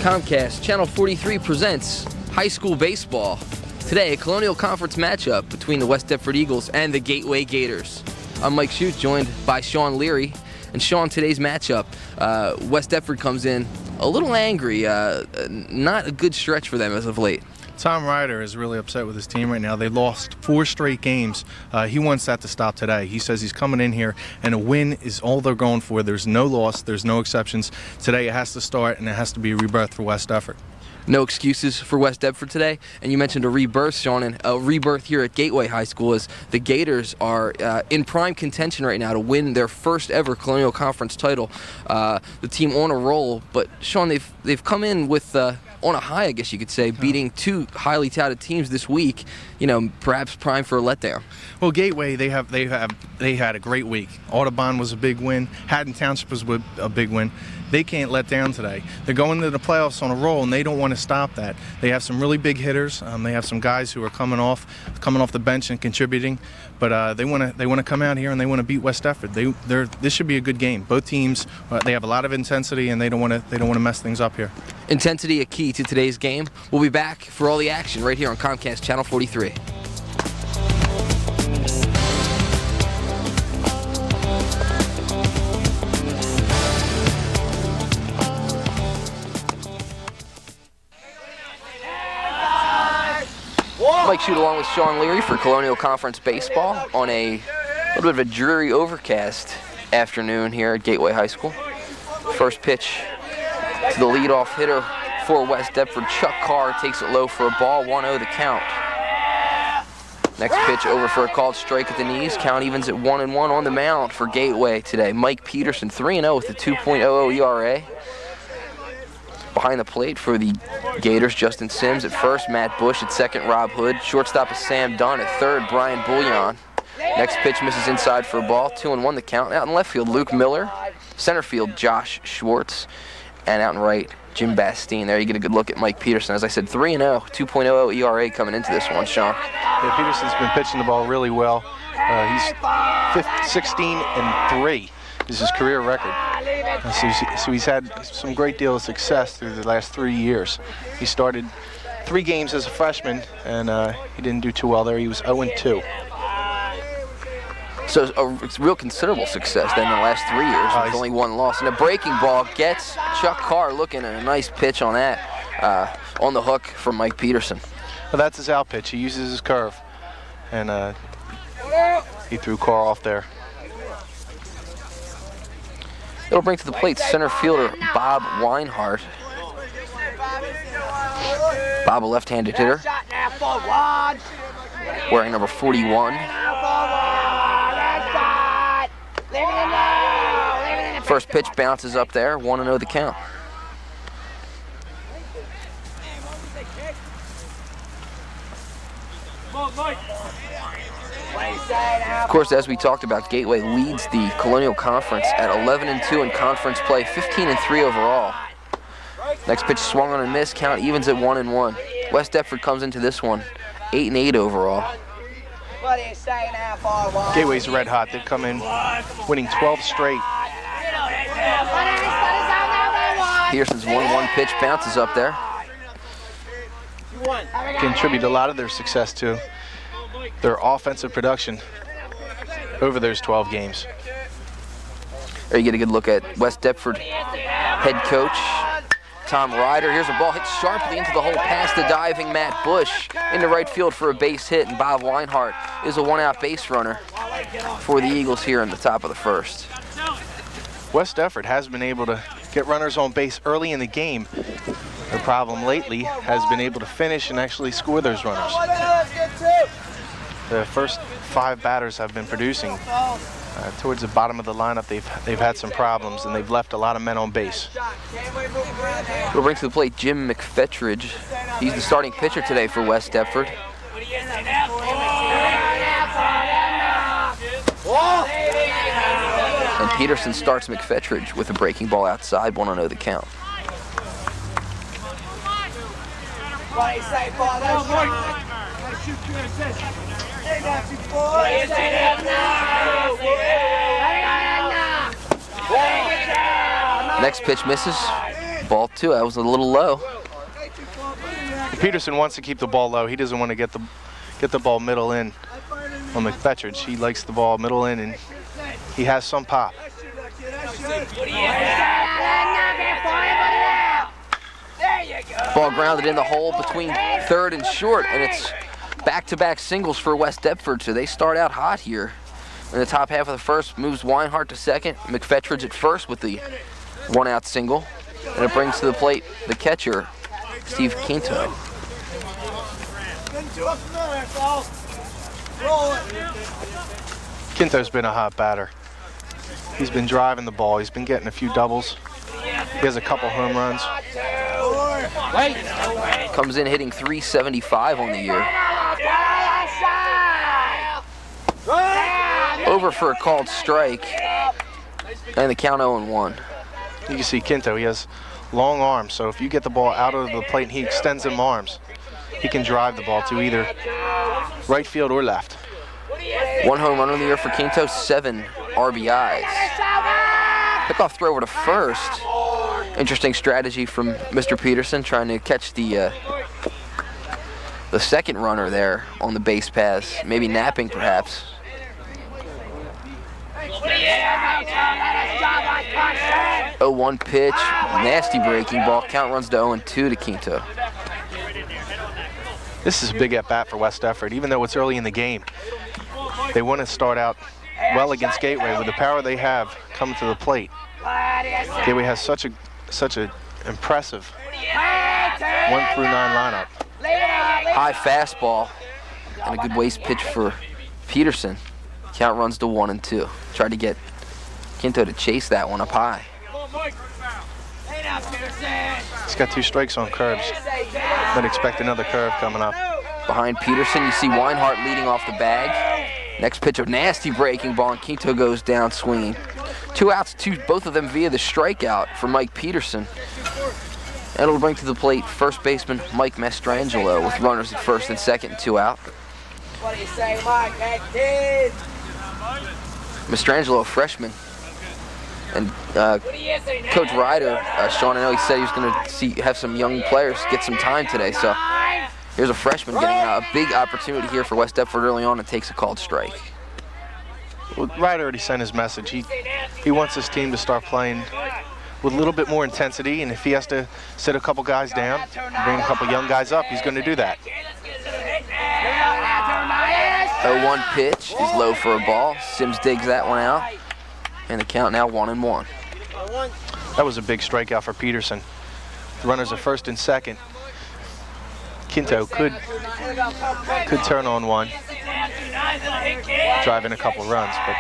Comcast Channel 43 presents high school baseball. Today, a Colonial Conference matchup between the West Deptford Eagles and the Gateway Gators. I'm Mike Shute, joined by Shawn Leary. And Shawn, today's matchup, West Deptford comes in a little angry. Not a good stretch for them as of late. Tom Ryder is really upset with his team right now. They lost 4 straight games. He wants that to stop today. He says he's coming in here, and a win is all they're going for. There's no loss. There's no exceptions. Today it has to start, and it has to be a rebirth for West Deptford. No excuses for West Deptford today. And you mentioned a rebirth, Shawn, and a rebirth here at Gateway High School as the Gators are in prime contention right now to win their first ever Colonial Conference title. The team on a roll, but Shawn, they've come in with on a high, I guess you could say, beating 2 highly touted teams this week. You know, perhaps prime for a letdown. Well, Gateway, they had a great week. Audubon was a big win. Haddon Township was a big win. They can't let down today. They're going to the playoffs on a roll, and they don't want to stop that. They have some really big hitters. They have some guys who are coming off the bench and contributing. But they want to come out here and they want to beat West Deptford. This should be a good game. Both teams, they have a lot of intensity, and they don't want to mess things up here. Intensity a key to today's game. We'll be back for all the action right here on Comcast Channel 43. Mike Shute along with Shawn Leary for Colonial Conference Baseball on a little bit of a dreary overcast afternoon here at Gateway High School. First pitch to the leadoff hitter for West Deptford, Chuck Carr, takes it low for a ball, 1-0 the count. Next pitch over for a called strike at the knees. Count evens at 1-1 on the mound for Gateway today. Mike Peterson, 3-0 with a 2.00 ERA. Behind the plate for the Gators, Justin Sims at first, Matt Bush at second, Rob Hood. Shortstop is Sam Dunn at third, Brian Bouillon. Next pitch misses inside for a ball, 2-1 the count. Out in left field, Luke Miller. Center field, Josh Schwartz. And out in right, Jim Bastine. There you get a good look at Mike Peterson. As I said, 3-0, 2.00 ERA coming into this one, Shawn. Yeah, Peterson's been pitching the ball really well. He's 16-3 is his career record. So he's had some great deal of success through the last 3 years. He started 3 games as a freshman, and he didn't do too well there. He was 0-2. So it's real considerable success then in the last 3 years with only 1 loss. And a breaking ball gets Chuck Carr looking at a nice pitch on that, on the hook from Mike Peterson. Well, that's his out pitch. He uses his curve, and he threw Carr off there. It'll bring to the plate center fielder Bob Weinhardt. Bob, a left-handed hitter, wearing number 41. First pitch bounces up there, 1-0 the count. Of course, as we talked about, Gateway leads the Colonial Conference at 11-2 in conference play, 15-3 overall. Next pitch swung on and missed, count evens at 1-1. West Deptford comes into this one 8-8 overall. Gateway's red hot. They've come in winning 12 straight. Peterson's 1-1 pitch bounces up there. Contribute a lot of their success to their offensive production over those 12 games. There you get a good look at West Deptford head coach Tom Ryder. Here's a ball hit sharply into the hole past the diving Matt Bush into right field for a base hit, and Bob Weinhardt is a 1-out base runner for the Eagles here in the top of the first. West Deptford has been able to get runners on base early in the game. Their problem lately has been able to finish and actually score those runners. The first 5 batters have been producing. Towards the bottom of the lineup, they've had some problems, and they've left a lot of men on base. We'll bring to the plate Jim McFetridge. He's the starting pitcher today for West Deptford. And Peterson starts McFetridge with a breaking ball outside, 1-0 the count. Next pitch misses. Ball 2, that was a little low. Peterson wants to keep the ball low. He doesn't want to get the ball middle in on McFetridge. He likes the ball middle in, and he has some pop. Ball grounded in the hole between third and short, and it's back-to-back singles for West Deptford, so they start out hot here. In the top half of the first, moves Weinhardt to second, McFetridge at first with the one-out single, and it brings to the plate the catcher, Steve Quinto. Quinto's been a hot batter. He's been driving the ball. He's been getting a few doubles. He has a couple home runs. Comes in hitting .375 on the year. Over for a called strike, and the count 0-1. You can see Quinto, he has long arms, so if you get the ball out of the plate and he extends them arms, he can drive the ball to either right field or left. 1 home run on the year for Quinto, 7 RBIs. Pickoff throw over to first. Interesting strategy from Mr. Peterson, trying to catch the second runner there on the base pass, maybe napping perhaps. 0-1 pitch, nasty breaking ball. Count runs to 0-2 to Quinto. This is a big at-bat for West Deptford, even though it's early in the game. They want to start out well against Gateway with the power they have coming to the plate. Gateway has such a impressive 1 through 9 lineup. High fastball and a good waste pitch for Peterson. Count runs to 1-2. Tried to get Quinto to chase that one up high. He's got 2 strikes on curves. Might expect another curve coming up. Behind Peterson, you see Weinhardt leading off the bag. Next pitch, a nasty breaking ball, and Quinto goes down swinging. 2 outs, both of them via the strikeout for Mike Peterson. And it'll bring to the plate first baseman Mike Mastrangelo with runners at first and second and 2 out. What do you say, Mike? That kid. Mastrangelo, a freshman. And Coach Ryder, Shawn, I know he said he was going to have some young players get some time today. So here's a freshman getting a big opportunity here for West Deptford early on and takes a called strike. Well, Ryder already sent his message. He wants his team to start playing with a little bit more intensity, and if he has to sit a couple guys down, bring a couple young guys up, he's going to do that. 0-1 pitch is low for a ball. Sims digs that one out, and the count now 1-1. That was a big strikeout for Peterson. The runners are first and second. Quinto could turn on one, drive in a couple runs, but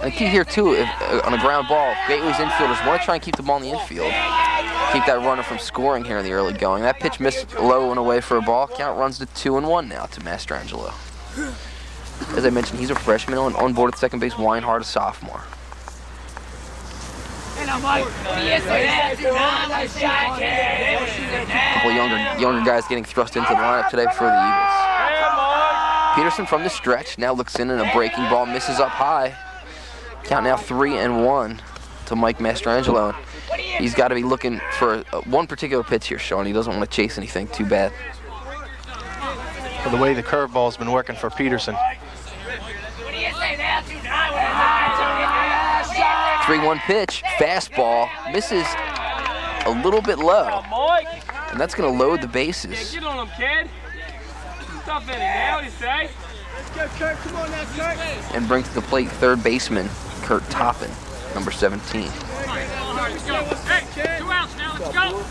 the key here too, on a ground ball, Gateway's infielders want to try and keep the ball in the infield, keep that runner from scoring here in the early going. That pitch missed low and away for a ball. Count runs to 2-1 now to Mastrangelo. As I mentioned, he's a freshman on board at second base. Weinhardt, a sophomore. A couple younger guys getting thrust into the lineup today for the Eagles. Peterson from the stretch now looks in, and a breaking ball misses up high. Count now 3-1 to Mike Mastrangelo. He's got to be looking for one particular pitch here, Shawn. He doesn't want to chase anything too bad. Well, the way the curveball's been working for Peterson. 3-1 pitch, fastball, misses a little bit low, and that's going to load the bases. Get on him, kid. Stop in it now, what do you say? Let's go, Kurt. Come on now, Kurt. And bring to the plate third baseman Kurt Toppin, number 17. Let's go. Hey, 2 outs now, let's go.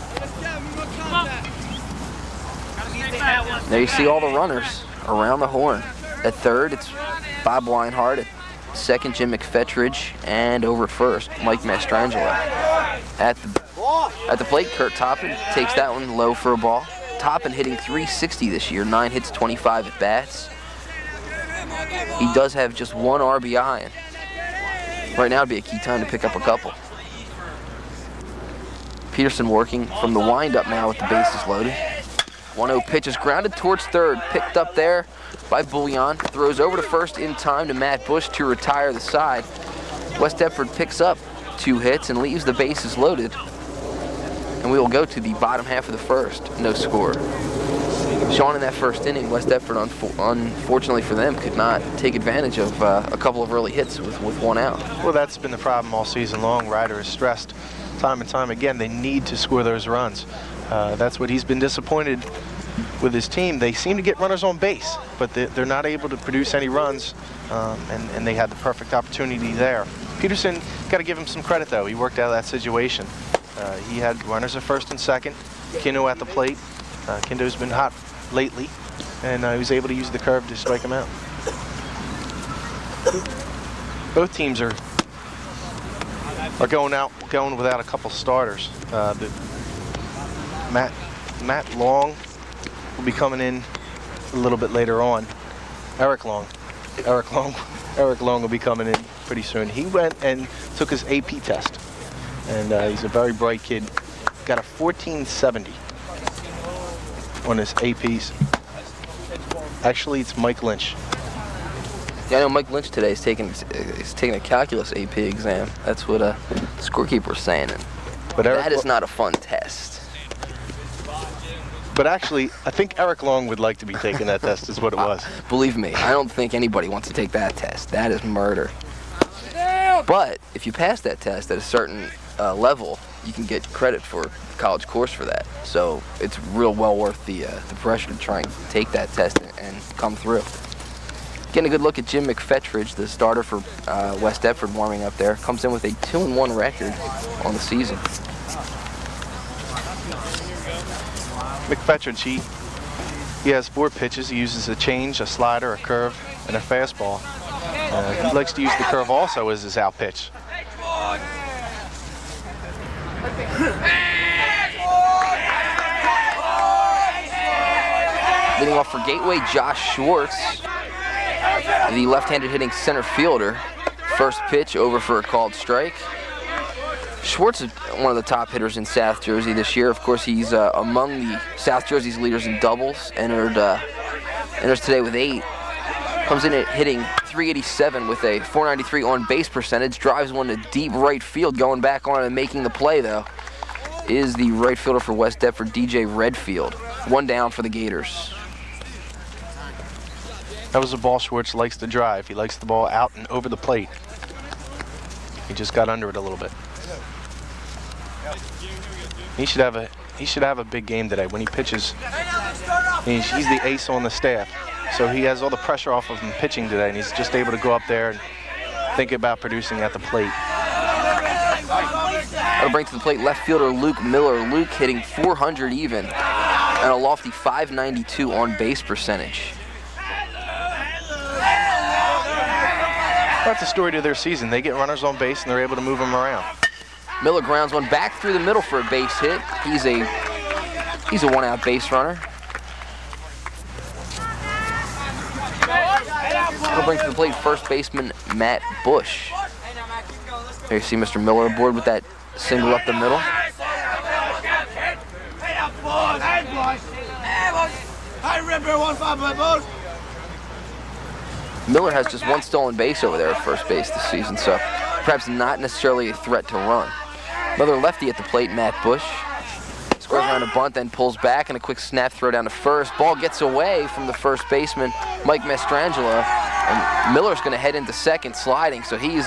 Come on. There you see all the runners around the horn. At third, it's Bob Weinhardt. At second, Jim McFetridge. And over first, Mike Mastrangelo. At the plate, Kurt Toppin takes that one low for a ball. Toppin hitting .360 this year, 9 hits, 25 at bats. He does have just 1 RBI, and right now would be a key time to pick up a couple. Peterson working from the windup now with the bases loaded. 1-0 pitch is grounded towards third, picked up there by Bullion. Throws over to first in time to Matt Bush to retire the side. West Deptford picks up 2 hits and leaves the bases loaded. And we will go to the bottom half of the first. No score. Shawn, in that first inning, West Deptford, unfortunately for them, could not take advantage of a couple of early hits with 1 out. Well, that's been the problem all season long. Ryder is stressed time and time again. They need to score those runs. That's what he's been disappointed with his team. They seem to get runners on base, but they're not able to produce any runs, and they had the perfect opportunity there. Peterson, got to give him some credit, though. He worked out of that situation. He had runners at first and second. Kinto at the plate. Kinto's been hot lately, and he was able to use the curve to strike him out. Both teams are going without a couple starters. Matt Long will be coming in a little bit later on. Eric Long will be coming in pretty soon. He went and took his AP test, and he's a very bright kid. Got a 1470 on his APs. Actually, it's Mike Lynch. Yeah, I know Mike Lynch today is taking a calculus AP exam. That's what the scorekeeper was saying. But that is not a fun test. But actually, I think Eric Long would like to be taking that test, is what it was. Believe me, I don't think anybody wants to take that test. That is murder. But if you pass that test at a certain level, you can get credit for the college course for that. So it's real well worth the pressure to try and take that test and come through. Getting a good look at Jim McFetridge, the starter for West Deptford, warming up there. Comes in with a 2-1 record on the season. McFetridge, he has 4 pitches. He uses a change, a slider, a curve, and a fastball. He likes to use the curve also as his out pitch. Leading off for Gateway, Josh Schwartz, the left-handed hitting center fielder. First pitch over for a called strike. Schwartz is one of the top hitters in South Jersey this year. Of course, he's among the South Jersey's leaders in doubles. Enters today with 8. Comes in at hitting .387 with a .493 on-base percentage. Drives one to deep right field. Going back on and making the play, though, is the right fielder for West Deptford, DJ Redfield. 1 down for the Gators. That was a ball Schwartz likes to drive. He likes the ball out and over the plate. He just got under it a little bit. He should have a big game today when he pitches. He's the ace on the staff, so he has all the pressure off of him pitching today, and he's just able to go up there and think about producing at the plate. That'll bring to the plate left fielder Luke Miller. Luke hitting .400 even and a lofty .592 on base percentage. That's the story to their season. They get runners on base and they're able to move them around. Miller grounds one back through the middle for a base hit. He's a 1-out base runner. That'll bring to the plate first baseman Matt Bush. There you see Mr. Miller aboard with that single up the middle. Miller has just 1 stolen base over there at first base this season, so perhaps not necessarily a threat to run. Another lefty at the plate, Matt Bush. Squares around a bunt, then pulls back, and a quick snap throw down to first. Ball gets away from the first baseman, Mike Mastrangelo, and Miller's going to head into second, sliding, so he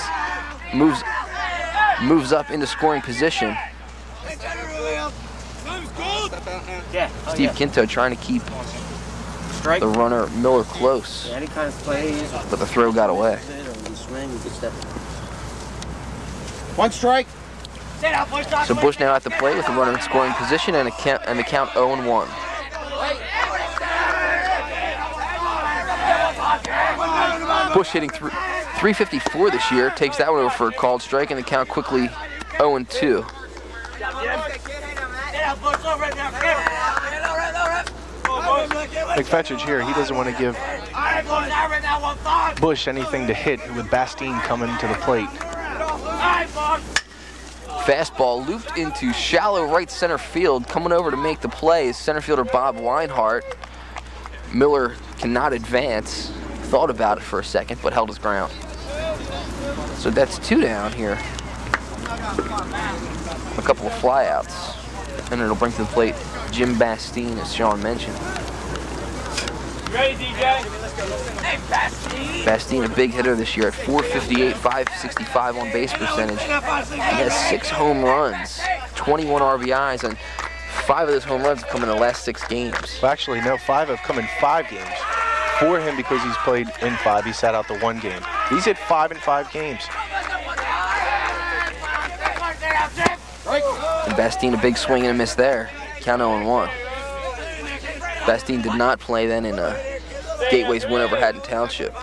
moves up into scoring position. Steve Kinto trying to keep the runner Miller close, but the throw got away. 1 strike. So Bush now at the plate with the runner in scoring position and the count 0-1. Bush hitting .354 this year, takes that one over for a called strike, and the count quickly 0-2. McFetridge here, he doesn't want to give Bush anything to hit with Bastine coming to the plate. Fastball looped into shallow right center field. Coming over to make the play is center fielder Bob Weinhardt. Miller cannot advance. Thought about it for a second, but held his ground. So that's 2 down here A couple of flyouts. And it'll bring to the plate Jim Bastine, as Shawn mentioned. Ready, DJ? Bastine, a big hitter this year at 458, 565 on base percentage. He has 6 home runs, 21 RBIs, and 5 of those home runs have come in the last 6 games. Well, actually, no, 5 have come in 5 games. For him, because he's played in 5, he sat out the 1 game. He's hit 5 in 5 games. And Bastine, a big swing and a miss there. Count 0-1. Bastine did not play then in Gateway's win over Haddon Township.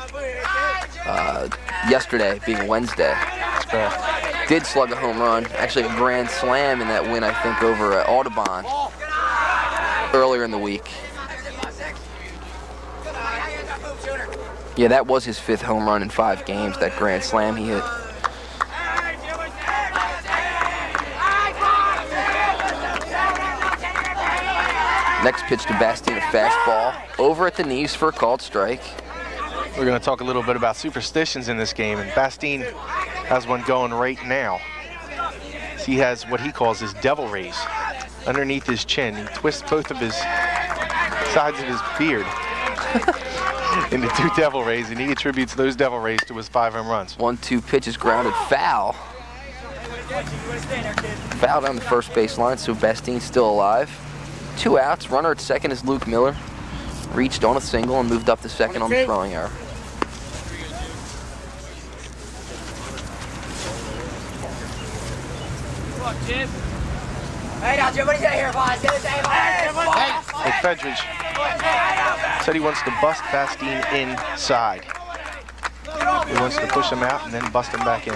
Yesterday, being Wednesday. Did slug a home run, actually a grand slam in that win, I think, over Audubon earlier in the week. Yeah, that was his 5th home run in 5 games, that grand slam he hit. Next pitch to Bastine, a fastball over at the knees for a called strike. We're going to talk a little bit about superstitions in this game, and Bastine has one going right now. He has what he calls his devil rays underneath his chin. He twists both of his sides of his beard into 2 devil rays, and he attributes those devil rays to his 5 home runs. 1-2 pitch is grounded foul. Foul down the first base line, so Bastine's still alive. 2 outs. Runner at second is Luke Miller. Reached on a single and moved up to second on the throwing error. Hey, now, Jim, what do you say here, boss? McFedridge said he wants to bust Bastine inside. He wants to push him out and then bust him back in.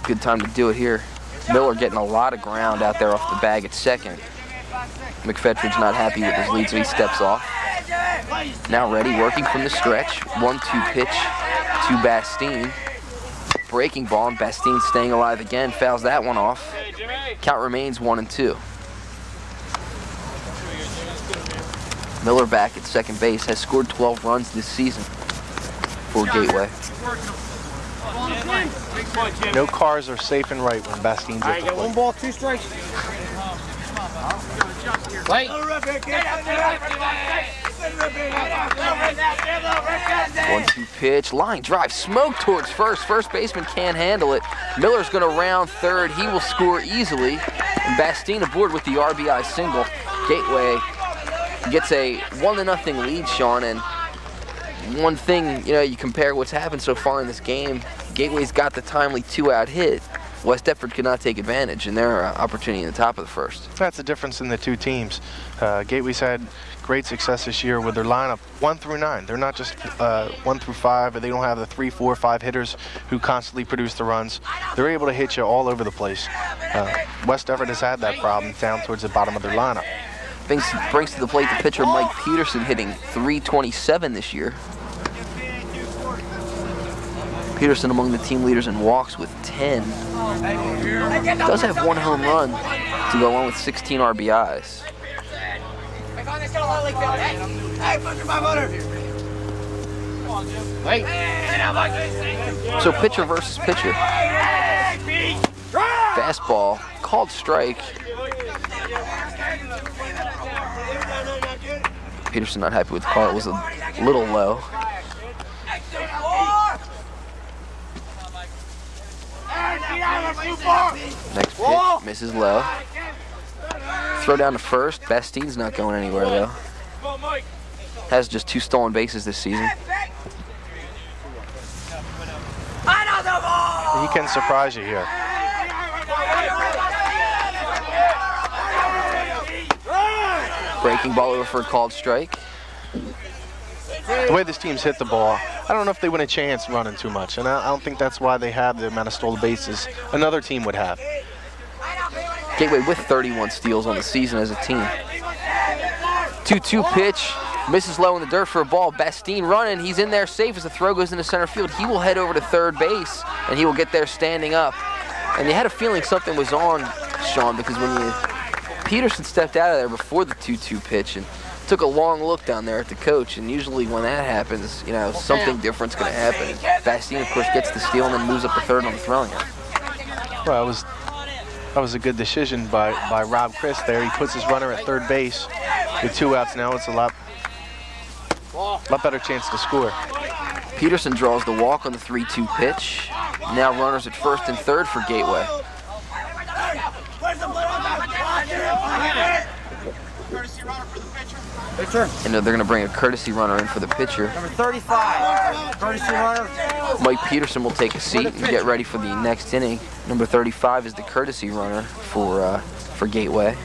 Good time to do it here. Miller getting a lot of ground out there off the bag at second. McFedridge's not happy with his lead, so he steps off. Now ready, working from the stretch. 1-2 pitch to Bastine. Breaking ball, and Bastine staying alive again. Fouls that one off. Count remains 1-2. Miller back at second base, has scored 12 runs this season for Gateway. No cars are safe and right when Bastine's at the plate. 1 ball, 2 strikes. Wait. 1-2 pitch, line drive, smoke towards first. First baseman can't handle it. Miller's going to round third. He will score easily. And Bastine aboard with the RBI single. Gateway gets a 1-0 lead, Shawn. And one thing, you compare what's happened so far in this game. Gateway's got the timely 2-out hit. West Deptford could not take advantage in their opportunity in the top of the first. That's the difference in the 2 teams. Gateway's had great success this year with their lineup 1 through 9. They're not just 1 through 5. They don't have the 3, 4, 5 hitters who constantly produce the runs. They're able to hit you all over the place. West Deptford has had that problem down towards the bottom of their lineup. Brings to the plate the pitcher Mike Peterson, hitting .327 this year. Peterson among the team leaders in walks with 10. Does have 1 home run to go along with 16 RBIs. So pitcher versus pitcher. Fastball, called strike. Peterson not happy with the call. It was a little low. Next pitch, misses low. Throw down to first. Bastine's not going anywhere, though. Has just 2 stolen bases this season. He can surprise you here. Breaking ball over for a called strike. The way this team's hit the ball, I don't know if they win a chance running too much, and I don't think that's why they have the amount of stolen bases another team would have. Gateway with 31 steals on the season as a team. 2-2 pitch, misses low in the dirt for a ball. Bastine running, he's in there safe as the throw goes into center field. He will head over to third base, and he will get there standing up. And you had a feeling something was on, Shawn, because when Peterson stepped out of there before the 2-2 pitch and took a long look down there at the coach, and usually when that happens, something different's going to happen. Bastine, of course, gets the steal and then moves up to third on the throwing. Well, it was That was a good decision by Rob Chris there. He puts his runner at third base with 2 outs now. It's a lot better chance to score. Peterson draws the walk on the 3-2 pitch. Now runners at first and third for Gateway. Pitcher. And they're going to bring a courtesy runner in for the pitcher. Number 35. Courtesy runner. Mike Peterson will take a seat and get ready for the next inning. Number 35 is the courtesy runner for Gateway.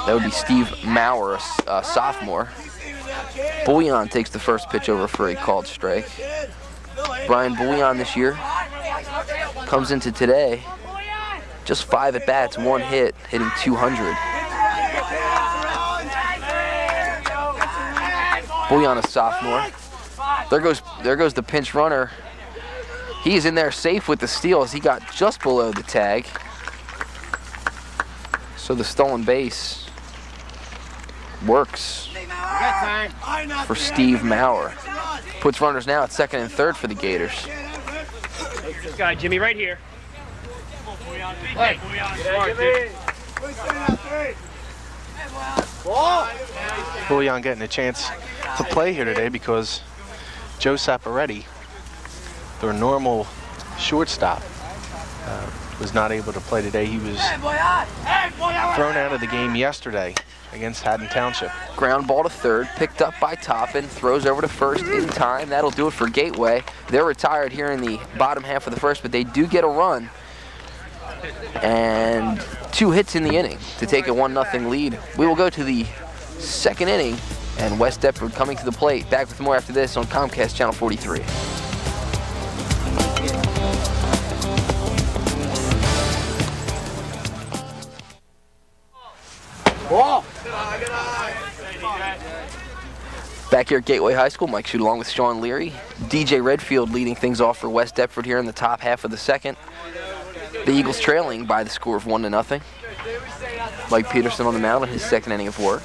That would be Steve Maurer, a sophomore. Bouillon takes the first pitch over for a called strike. Brian Bouillon this year comes into today just 5 at-bats, 1 hit, hitting .200. Bouillon, a sophomore. There goes the pinch runner. He's in there safe with the steal as he got just below the tag. So the stolen base works for Steve Maurer. Puts runners now at second and third for the Gators. This guy, Jimmy, right here. Bouillon getting a chance to play here today because Joe Saporetti, their normal shortstop, was not able to play today. He was thrown out of the game yesterday against Haddon Township. Ground ball to third, picked up by Toppin, throws over to first in time. That'll do it for Gateway. They're retired here in the bottom half of the first, but they do get a run. And 2 hits in the inning to take a 1-0 lead. We will go to the second inning, and West Deptford coming to the plate. Back with more after this on Comcast Channel 43. Ball. Back here at Gateway High School, Mike Shute along with Shawn Leary. DJ Redfield leading things off for West Deptford here in the top half of the second. The Eagles trailing by the score of 1-0. Mike Peterson on the mound in his second inning of work.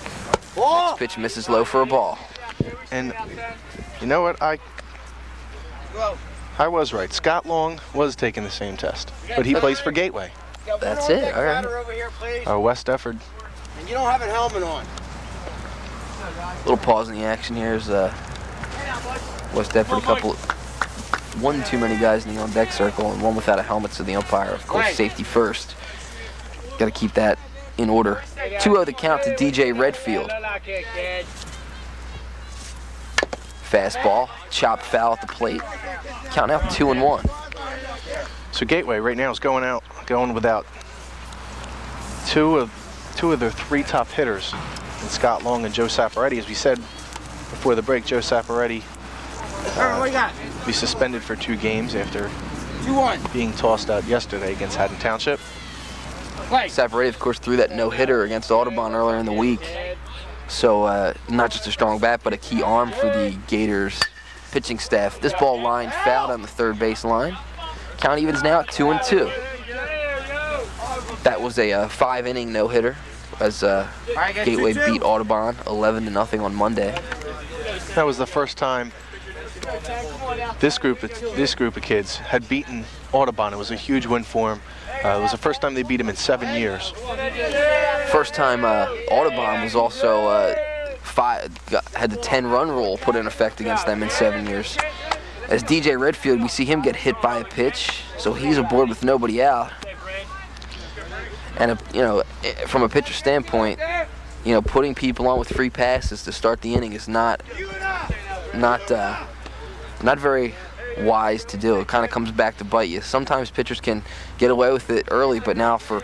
Next pitch misses low for a ball. And you know what? I was right. Scott Long was taking the same test, but he plays for Gateway. That's it. All right. Over here, please. West Deptford. And you don't have a helmet on. Little pause in the action here as West Deptford one too many guys in the on-deck circle and one without a helmet, so the umpire, of course, safety first. Got to keep that in order. 2-0 the count to DJ Redfield. Fastball, chopped foul at the plate. Count now 2-1. So Gateway right now is going without two of their 3 top hitters, and Scott Long and Joe Saporetti. As we said before the break, Joe Saporetti What you got? be suspended for 2 games after 2-1. being tossed out yesterday against Haddon Township. Saporetti, of course, threw that no-hitter against Audubon earlier in the week. So not just a strong bat, but a key arm for the Gators pitching staff. This ball lined fouled on the third base line. Count evens now at 2-2. That was a 5-inning no-hitter as Gateway beat Audubon 11-0 on Monday. That was the first time this group of kids had beaten Audubon. It was a huge win for them. It was the first time they beat him in 7 years. First time Audubon was also had the 10-run rule put in effect against them in 7 years. As DJ Redfield, we see him get hit by a pitch, so he's aboard with nobody out. And from a pitcher standpoint, putting people on with free passes to start the inning is not very wise to do. It kind of comes back to bite you. Sometimes pitchers can get away with it early, but now for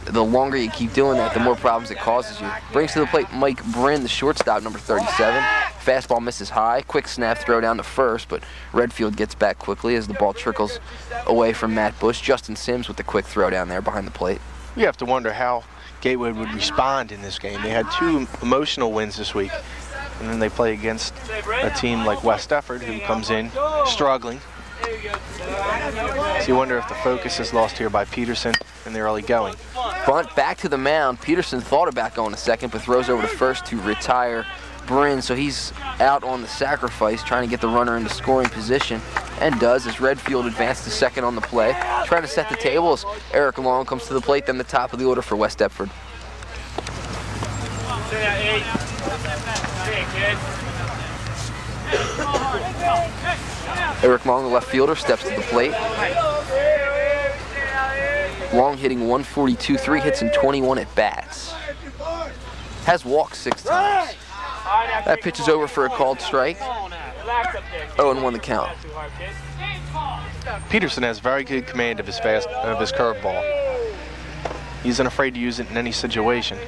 the longer you keep doing that, the more problems it causes you. Brings to the plate Mike Bryn, the shortstop, number 37. Fastball misses high. Quick snap throw down to first, but Redfield gets back quickly as the ball trickles away from Matt Bush. Justin Sims with the quick throw down there behind the plate. You have to wonder how Gateway would respond in this game. They had 2 emotional wins this week, and then they play against a team like West Deptford, who comes in struggling So you wonder if the focus is lost here by Peterson in the early going. Bunt back to the mound. Peterson thought about going to second, but throws over to first to retire Bryn. So he's out on the sacrifice, trying to get the runner into scoring position, and does as Redfield advances to second on the play. Trying to set the table as Eric Long comes to the plate, then the top of the order for West Deptford. Eric Long, the left fielder, steps to the plate. Long hitting 142, 3 hits and 21 at bats. Has walked 6 times. That pitch is over for a called strike. 0-1 the count. Peterson has very good command of his curveball. He isn't afraid to use it in any situation.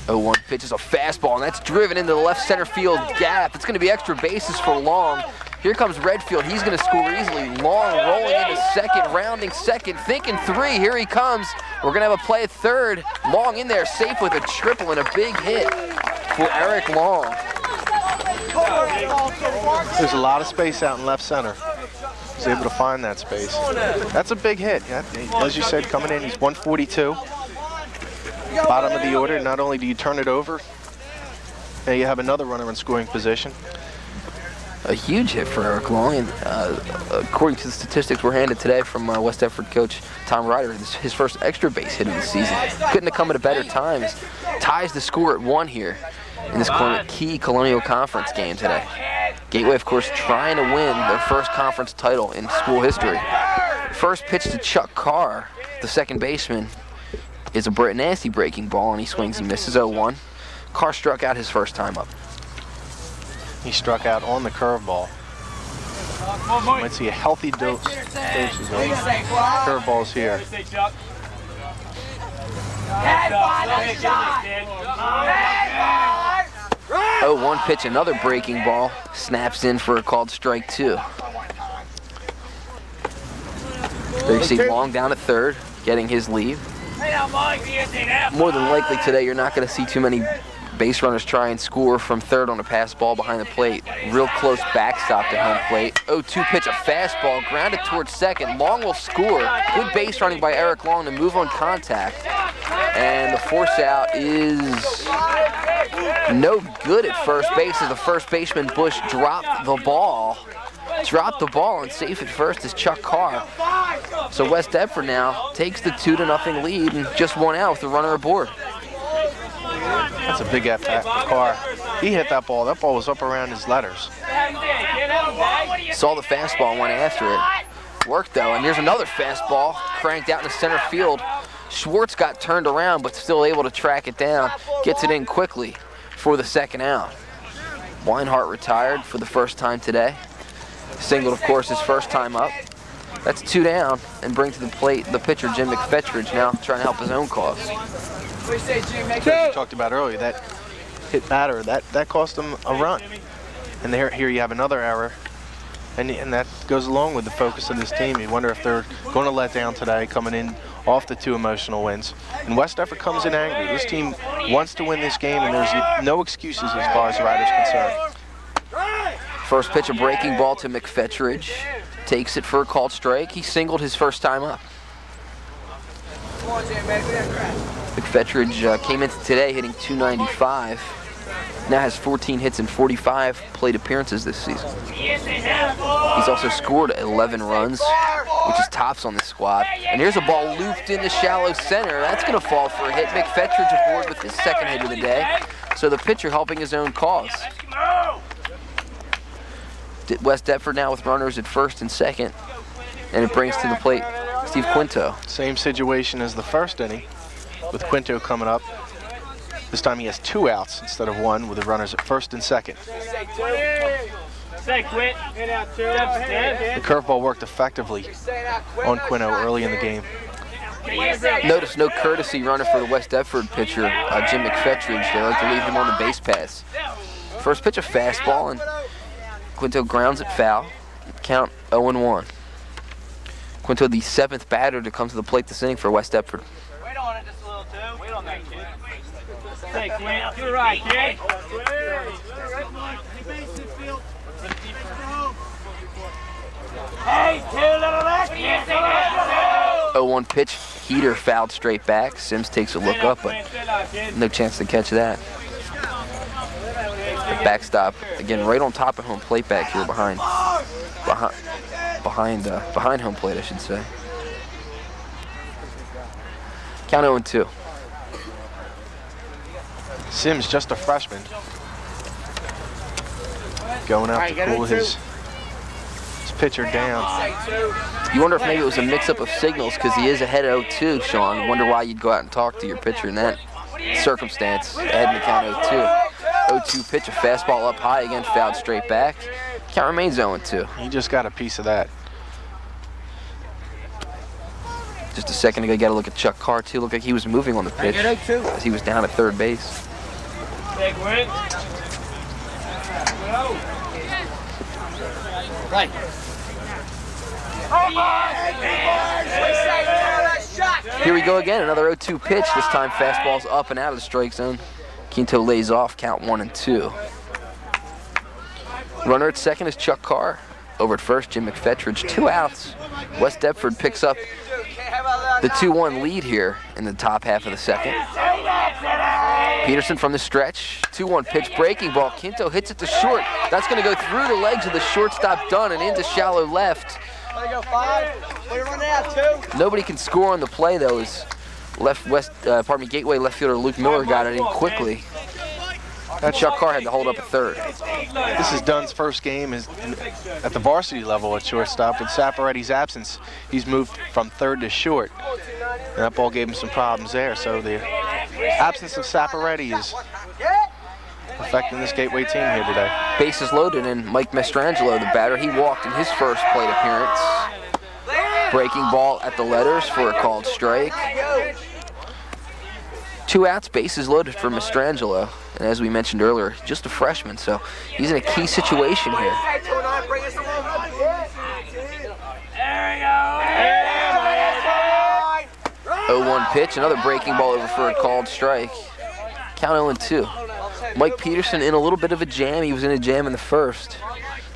0-1 pitch is a fastball, and that's driven into the left center field gap. It's going to be extra bases for Long. Here comes Redfield. He's going to score easily. Long rolling into second, rounding second, thinking 3. Here he comes. We're going to have a play at third. Long in there, safe with a triple and a big hit for Eric Long. There's a lot of space out in left center. He's able to find that space. That's a big hit. As you said, coming in, he's 142. Bottom of the order. Not only do you turn it over, now you have another runner in scoring position. A huge hit for Eric Long, and according to the statistics we're handed today from West Deptford coach Tom Ryder, this is his first extra base hit of the season. Couldn't have come at a better time. Ties the score at 1 here in this key Colonial Conference game today. Gateway, of course, trying to win their first conference title in school history. First pitch to Chuck Carr, the second baseman, is a nasty breaking ball, and he swings and misses. 0-1. Carr struck out his first time up. He struck out on the curveball. You might see a healthy doses of curveballs here. 0-1 pitch, another breaking ball. Snaps in for a called strike 2. There you see Long down at third, getting his leave. More than likely today, you're not going to see too many base runners try and score from third on a pass ball behind the plate. Real close backstop to home plate. 0-2 pitch, a fastball, grounded towards second. Long will score. Good base running by Eric Long to move on contact. And the force out is no good at first base as the first baseman Bush dropped the ball. And safe at first is Chuck Carr. So West Deptford now takes the 2-0 lead and just 1 out with the runner aboard. That's a big at-bat for Carr. He hit that ball. That ball was up around his letters. Saw the fastball and went after it. Worked though, and here's another fastball cranked out into center field. Schwartz got turned around but still able to track it down. Gets it in quickly for the second out. Weinhardt retired for the first time today. Singled, of course, his first time up. That's 2 down, and bring to the plate the pitcher, Jim McFetridge, now trying to help his own cause. As you talked about earlier, that hit batter, that cost him a run. And here you have another error, and that goes along with the focus of this team. You wonder if they're going to let down today, coming in off the 2 emotional wins. And West Deptford comes in angry. This team wants to win this game, and there's no excuses as far as the Riders are concerned. First pitch, a breaking ball to McFetridge. Takes it for a called strike. He singled his first time up. McFetridge came into today hitting .295. Now has 14 hits and 45 plate appearances this season. He's also scored 11 runs, which is tops on the squad. And here's a ball looped into shallow center. That's going to fall for a hit. McFetridge aboard with his second hit of the day. So the pitcher helping his own cause. West Deptford now with runners at first and second, and it brings to the plate Steve Quinto. Same situation as the first inning, with Quinto coming up. This time he has 2 outs instead of 1, with the runners at first and second. Say quit. The curveball worked effectively on Quinto early in the game. Notice no courtesy runner for the West Deptford pitcher, Jim McFetridge. They like to leave him on the base pass. First pitch, a fastball, and Quinto grounds it foul. Count 0-1. Quinto, the 7th batter to come to the plate this inning for West Deptford. Wait on it just a little too. Wait on that, kid. Say, Quint. You're right, kid. 0-1 pitch. Heater fouled straight back. Sims takes a look up, but no chance to catch that. The backstop, again, right on top of home plate back here behind home plate, I should say. Count 0-2. Sims, just a freshman, going out to cool his pitcher down. You wonder if maybe it was a mix-up of signals because he is ahead of 0-2, Shawn. Wonder why you'd go out and talk to your pitcher in that circumstance. Ahead in the count 0-2. 0-2 pitch, a fastball up high, again fouled straight back. Count remains 0-2. He just got a piece of that. Just a second ago, you got to look at Chuck Carr too. Looked like he was moving on the pitch as he was down at third base. Right. Here we go again, another 0-2 pitch. This time fastball's up and out of the strike zone. Quinto lays off, count 1-2. Runner at second is Chuck Carr. Over at first, Jim McFetridge. 2 outs. West Deptford picks up the 2-1 lead here in the top half of the second. Peterson from the stretch. 2-1 pitch, breaking ball. Quinto hits it to short. That's going to go through the legs of the shortstop Dunn and into shallow left. Nobody can score on the play though. As Gateway left fielder Luke Miller got it in quickly. Chuck Carr had to hold up at third. This is Dunn's first game at the varsity level at shortstop. With Saparetti's absence, he's moved from third to short. And that ball gave him some problems there. So the absence of Saparetti is affecting this Gateway team here today. Bases loaded, and Mike Mastrangelo, the batter, he walked in his first plate appearance. Breaking ball at the letters for a called strike. 2 outs, bases loaded for Mastrangelo. And as we mentioned earlier, just a freshman, so he's in a key situation here. 0-1 pitch, another breaking ball over for a called strike. Count 0-2. Mike Peterson in a little bit of a jam. He was in a jam in the first.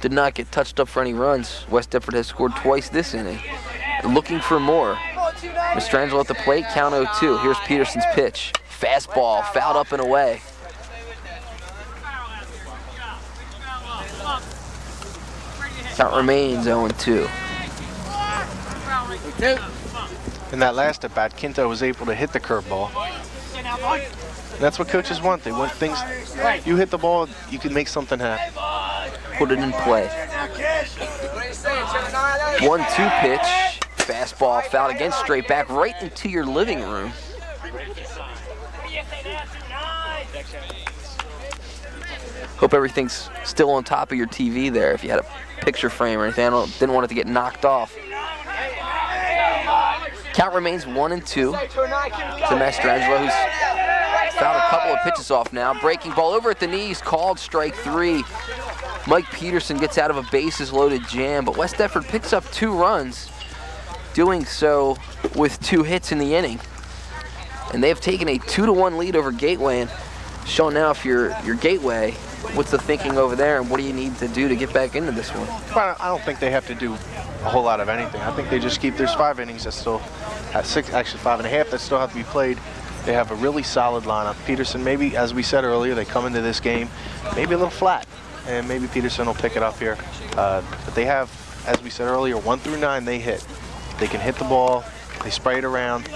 Did not get touched up for any runs. West Deptford has scored twice this inning. Looking for more. Mastrangelo at the plate, count 0-2. Here's Peterson's pitch. Fastball, fouled up and away. Count remains 0-2. In that last at bat, Quinto was able to hit the curveball. That's what coaches want. They want things. You hit the ball, you can make something happen. Put it in play. 1-2 pitch. Fastball fouled again, straight back right into your living room. Hope everything's still on top of your TV there. If you had a picture frame or anything, didn't want it to get knocked off. Count remains 1-2 to Mastrangelo, who's fouled a couple of pitches off now. Breaking ball over at the knees, called strike 3. Mike Peterson gets out of a bases-loaded jam, but West Deptford picks up 2 runs, doing so with 2 hits in the inning. And they've taken a 2-1 lead over Gateway. And Shawn, now if you're Gateway, what's the thinking over there, and what do you need to do to get back into this one? Well, I don't think they have to do a whole lot of anything. I think they just keep, there's 5 innings that still have 6, actually 5.5 that still have to be played. They have a really solid lineup. Peterson, maybe, as we said earlier, they come into this game maybe a little flat, and maybe Peterson will pick it up here. But they have, as we said earlier, 1 through 9 they hit. They can hit the ball, they spray it around,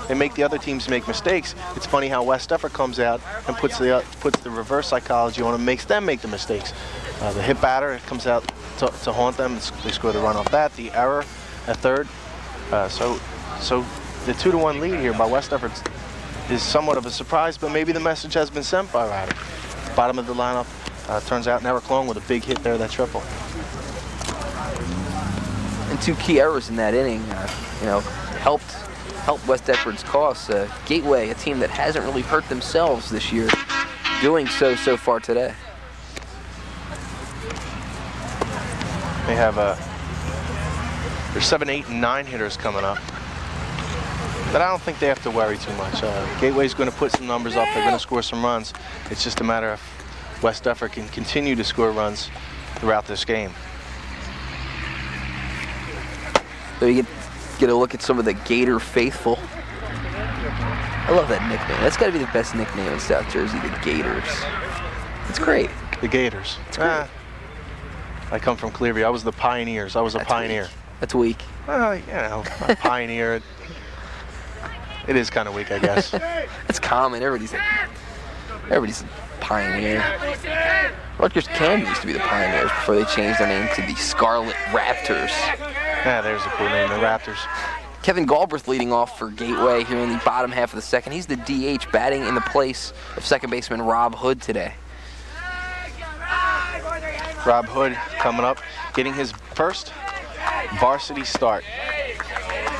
they make the other teams make mistakes. It's funny how West Deptford comes out and puts the reverse psychology on them, makes them make the mistakes. The hit batter comes out to haunt them. They score the run off that. The error at third. So the 2-1 lead here by West Deptford is somewhat of a surprise, but maybe the message has been sent by Ryder. Bottom of the lineup, turns out Eric Long with a big hit there, that triple. And 2 key errors in that inning, helped West Deptford's cause. Gateway, a team that hasn't really hurt themselves this year, doing so far today. They have there's 7, 8, and 9 hitters coming up. But I don't think they have to worry too much. Gateway's going to put some numbers up. They're going to score some runs. It's just a matter of West Deptford can continue to score runs throughout this game. So you get Get a look at some of the Gator faithful. I love that nickname. That's got to be the best nickname in South Jersey, the Gators. It's great. The Gators. It's great. I come from Leary. I was the Pioneers. I was a pioneer. Weak. That's weak. You know, a pioneer. It is kind of weak, I guess. It's common. Everybody's a pioneer. Rutgers Camden used to be the Pioneers before they changed their name to the Scarlet Raptors. Yeah, there's a cool name, the Raptors. Kevin Galbraith leading off for Gateway here in the bottom half of the second. He's the DH batting in the place of second baseman Rob Hood today. Rob Hood coming up, getting his first varsity start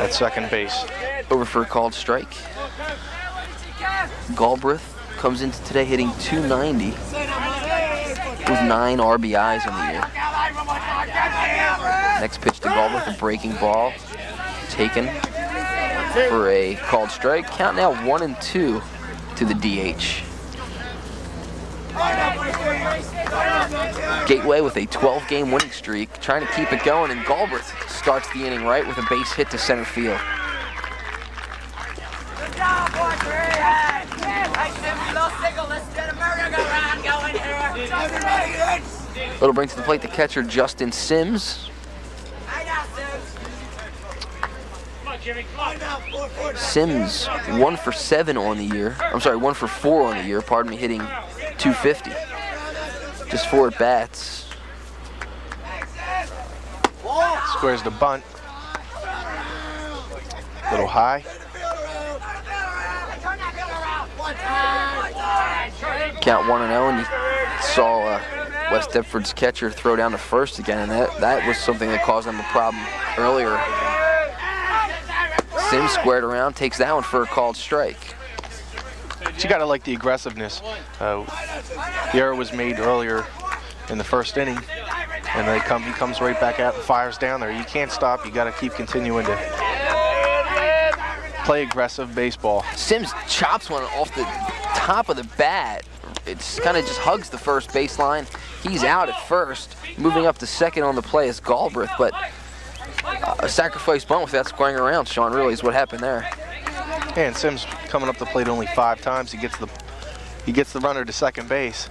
at second base. Over for a called strike. Galbraith comes into today hitting .290 with 9 RBIs on the year. Next pitch to Galbraith, a breaking ball taken for a called strike. Count now 1-2 to the DH. Gateway with a 12-game winning streak, trying to keep it going, and Galbraith starts the inning right with a base hit to center field. Little bring to the plate the catcher Justin Sims. Sims 1 for 7 on the year. I'm sorry, 1 for 4 on the year. Pardon me, hitting .250. Just 4 at bats. Squares the bunt. Little high. Count 1-0, and you saw West Deptford's catcher throw down to first again, and that was something that caused them a problem earlier. Sims squared around, takes that one for a called strike. But you gotta like the aggressiveness. The error was made earlier in the first inning, and he comes right back out and fires down there. You can't stop. You gotta keep continuing to play aggressive baseball. Sims chops one off the top of the bat. It's kind of just hugs the first baseline. He's out at first. Moving up to second on the play is Galbraith, but a sacrifice bunt without squaring around, Shawn, really is what happened there. Yeah, and Sims coming up the plate only 5 times. He gets the runner to second base.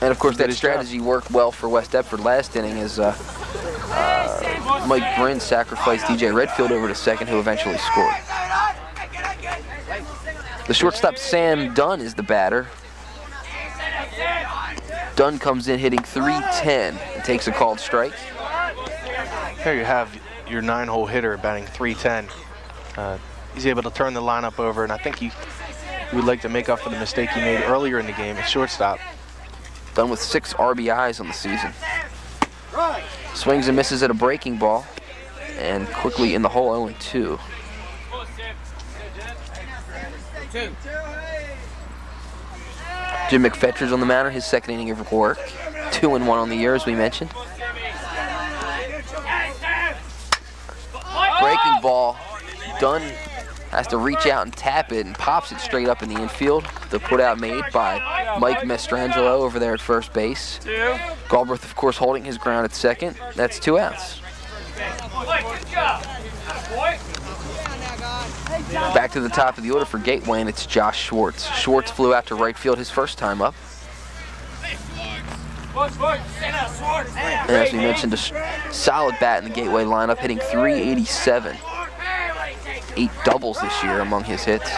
And of course that strategy worked well for West Deptford last inning as Mike Bryn sacrificed DJ Redfield over to second, who eventually scored. The shortstop Sam Dunn is the batter. Dunn comes in hitting .310 and takes a called strike. There you have your 9-hole hitter batting .310. He's able to turn the lineup over, and I think he would like to make up for the mistake he made earlier in the game at shortstop. Dunn with 6 RBIs on the season. Swings and misses at a breaking ball, and quickly in the hole 0-2. Jim McFetridge on the mound, his second inning of work. 2-1 on the year, as we mentioned. Breaking ball. Dunn has to reach out and tap it and pops it straight up in the infield. The put-out made by Mike Mastrangelo over there at first base. Galbraith, of course, holding his ground at second. That's 2 outs. Back to the top of the order for Gateway, and it's Josh Schwartz. Schwartz flew out to right field his first time up. And as we mentioned, a solid bat in the Gateway lineup, hitting .387. 8 doubles this year among his hits.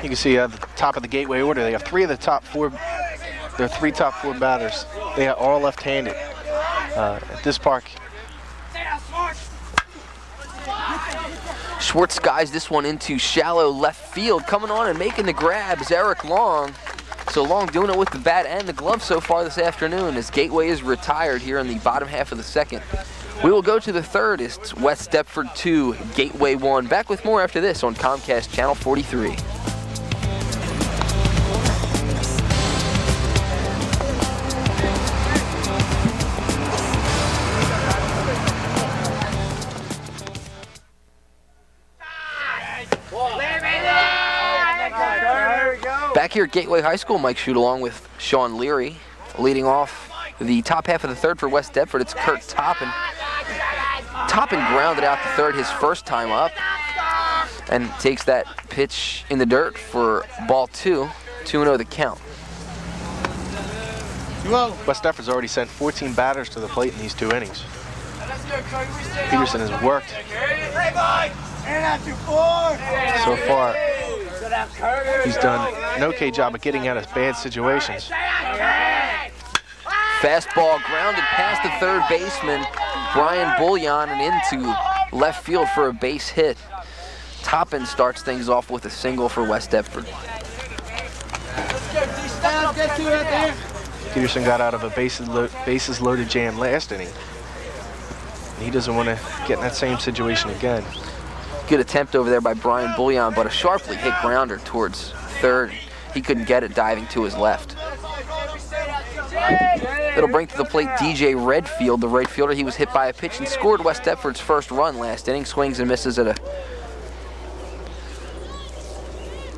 You can see at the top of the Gateway order, they have 3 of the top 4. Their 3 top 4 batters. They are all left-handed at this park. Schwartz skies this one into shallow left field. Coming on and making the grab is Eric Long. So Long doing it with the bat and the glove so far this afternoon as Gateway is retired here in the bottom half of the second. We will go to the third. It's West Deptford 2, Gateway 1. Back with more after this on Comcast Channel 43. Back here at Gateway High School, Mike Shute along with Shawn Leary, leading off the top half of the third for West Deptford. It's Kurt Toppin. Toppin grounded out the third his first time up and takes that pitch in the dirt for ball 2. 2-0 the count. West Deptford's already sent 14 batters to the plate in these 2 innings. Peterson has worked so far. He's done an okay job of getting out of bad situations. Fastball grounded past the third baseman, Brian Bullion, and into left field for a base hit. Toppin starts things off with a single for West Deptford. Peterson got out of a bases loaded jam last inning. And he doesn't want to get in that same situation again. Good attempt over there by Brian Bullion, but a sharply hit grounder towards third. He couldn't get it, diving to his left. It'll bring to the plate DJ Redfield, the right fielder. He was hit by a pitch and scored West Deptford's first run last inning. Swings and misses at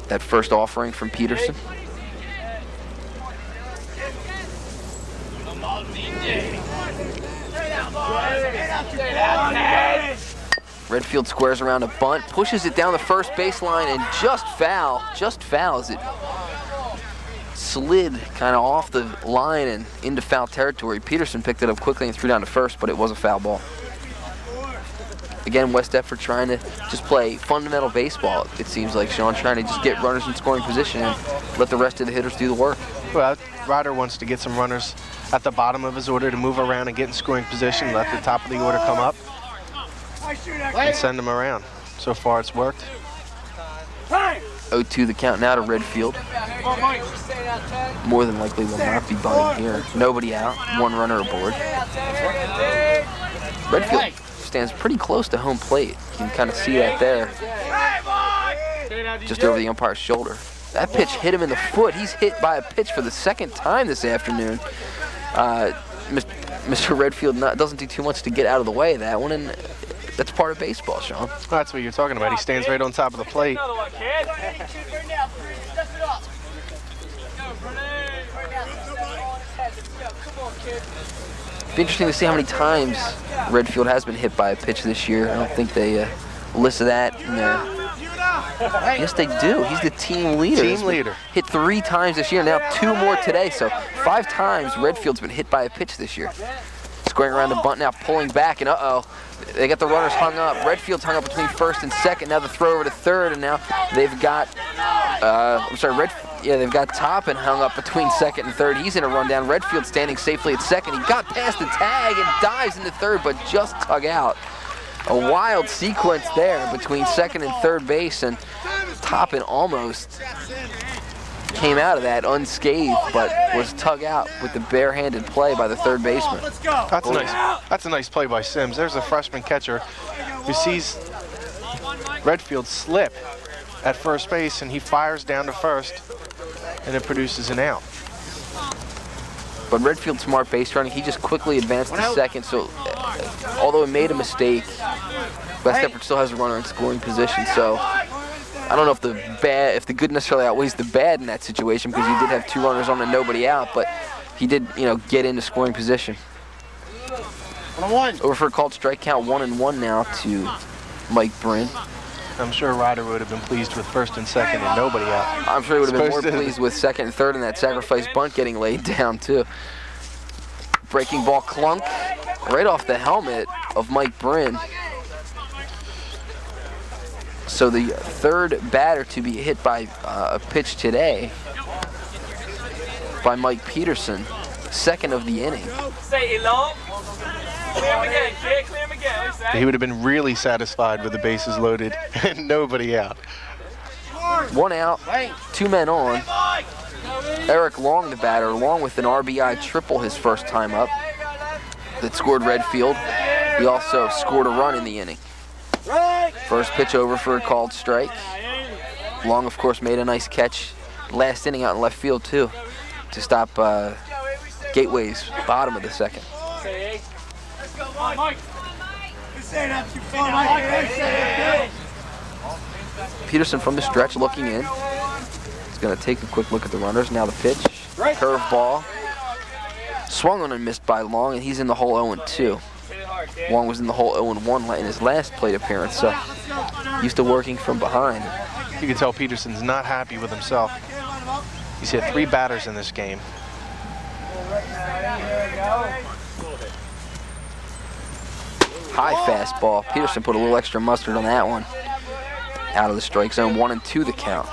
that first offering from Peterson. Redfield squares around a bunt, pushes it down the first baseline, and just foul as it slid kind of off the line and into foul territory. Peterson picked it up quickly and threw down to first, but it was a foul ball. Again, West Deptford trying to just play fundamental baseball, it seems like, Shawn, trying to just get runners in scoring position and let the rest of the hitters do the work. Well, Ryder wants to get some runners at the bottom of his order to move around and get in scoring position, let the top of the order come up, and send them around. So far, it's worked. 0-2 the count now to Redfield. More than likely will not be bunting here. Nobody out, 1 runner aboard. Redfield stands pretty close to home plate. You can kind of see that there, just over the umpire's shoulder. That pitch hit him in the foot. He's hit by a pitch for the second time this afternoon. Mr. Redfield doesn't do too much to get out of the way of that one, and that's part of baseball, Shawn. Well, that's what you're talking about. He stands right on top of the plate. It'd be interesting to see how many times Redfield has been hit by a pitch this year. I don't think they listed that in there. Yes, they do. He's the team leader. Team leader. Hit 3 times this year, now 2 more today. So 5 times Redfield's been hit by a pitch this year. Squaring around the bunt now, pulling back, and they got the runners hung up. Redfield's hung up between first and second. Now the throw over to third, and now they've got, they've got Toppin hung up between second and third. He's in a rundown. Redfield standing safely at second. He got past the tag and dives into third, but just tug out. A wild sequence there between second and third base, and Toppin almost came out of that unscathed, but was tugged out with the barehanded play by the third baseman. That's a nice play by Sims. There's a freshman catcher who sees Redfield slip at first base, and he fires down to first, and it produces an out. But Redfield's smart base running. He just quickly advanced to second, so although he made a mistake, West Deptford still has a runner in scoring position. So I don't know if the good necessarily outweighs the bad in that situation, because he did have 2 runners on and nobody out, but he did, get into scoring position. 1-1. Over for a called strike count, 1-1 now to Mike Bryn. I'm sure Ryder would have been pleased with first and second and nobody out. I'm sure he would have been more pleased with second and third and that sacrifice bunt getting laid down too. Breaking ball clunk right off the helmet of Mike Bryn. So the third batter to be hit by a pitch today by Mike Peterson, second of the inning. He would have been really satisfied with the bases loaded and nobody out. 1 out, 2 men on. Eric Long, the batter, along with an RBI triple his first time up that scored Redfield. He also scored a run in the inning. First pitch over for a called strike. Long, of course, made a nice catch last inning out in left field, too, to stop Gateway's bottom of the second. Peterson from the stretch looking in. He's going to take a quick look at the runners. Now the pitch. Curveball. Swung on and missed by Long, and he's in the hole 0-2. Long was in the hole 0-1 in his last plate appearance, so used to working from behind. You can tell Peterson's not happy with himself. He's hit 3 batters in this game. High fastball. Peterson put a little extra mustard on that one. Out of the strike zone, 1-2 the count.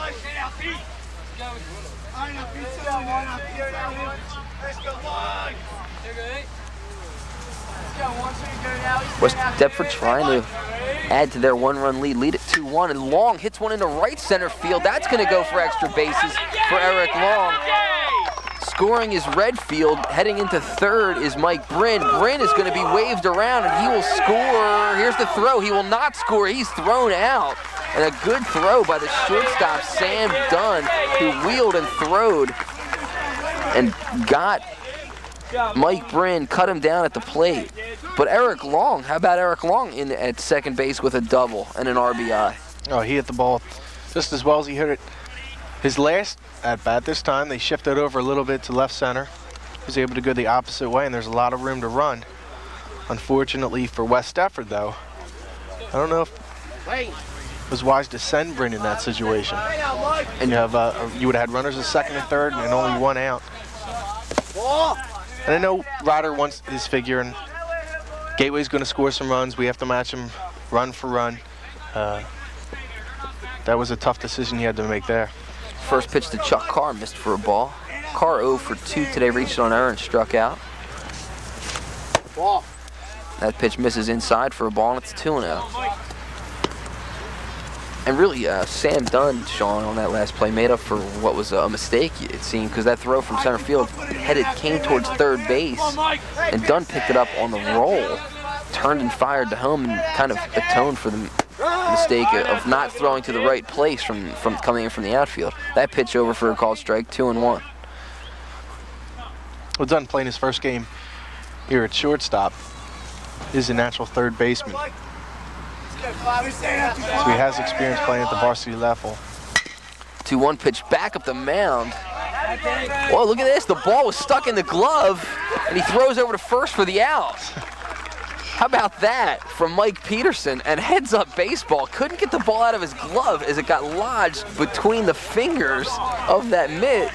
West Deptford trying to add to their 1-run lead it 2-1, and Long hits one into right center field. That's going to go for extra bases for Eric Long. Scoring is Redfield. Heading into third is Mike Bryn. Bryn is going to be waved around, and he will score. Here's the throw. He will not score. He's thrown out. And a good throw by the shortstop, Sam Dunn, who wheeled and throwed and got Mike Bryn, cut him down at the plate. But Eric Long, how about Eric Long at second base with a double and an RBI? Oh, he hit the ball just as well as he hit it. His last at-bat, this time they shifted over a little bit to left center. He was able to go the opposite way, and there's a lot of room to run. Unfortunately for West Deptford, though, I don't know if it was wise to send Bryn in that situation. And you would have had runners at second and third and only 1 out. And I know Ryder wants his figure, and Gateway's going to score some runs. We have to match him run for run. That was a tough decision he had to make there. First pitch to Chuck Carr, missed for a ball. Carr 0 for 2 today, reached on error and struck out. Ball. That pitch misses inside for a ball, and it's 2-0. And really, Sam Dunn, Shawn, on that last play made up for what was a mistake, it seemed, because that throw from center field came towards third base, and Dunn picked it up on the roll, turned and fired to home, and kind of atoned for the mistake of not throwing to the right place from coming in from the outfield. That pitch over for a called strike, 2-1. Well, Dunn playing his first game here at shortstop is a natural third baseman. So he has experience playing at the varsity level. 2-1 pitch back up the mound. Whoa, look at this. The ball was stuck in the glove, and he throws over to first for the out. How about that from Mike Peterson? And heads up baseball. Couldn't get the ball out of his glove as it got lodged between the fingers of that mitt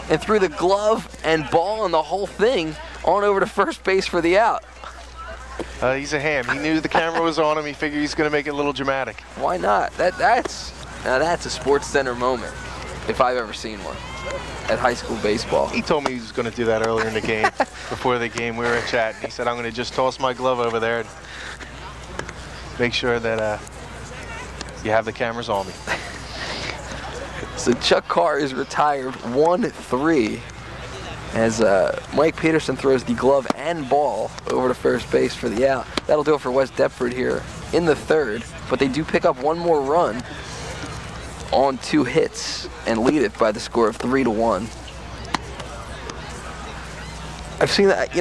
and threw the glove and ball and the whole thing on over to first base for the out. He's a ham. He knew the camera was on him. He figured he's going to make it a little dramatic. Why not? That's a Sports Center moment, if I've ever seen one, at high school baseball. He told me he was going to do that earlier in the game. Before the game, we were in chat. He said, I'm going to just toss my glove over there and make sure that you have the cameras on me. So Chuck Carr is retired 1-3 as Mike Peterson throws the glove and ball over to first base for the out. That'll do it for West Deptford here in the third, but they do pick up one more run on 2 hits and lead it by the score of 3-1. I've seen that,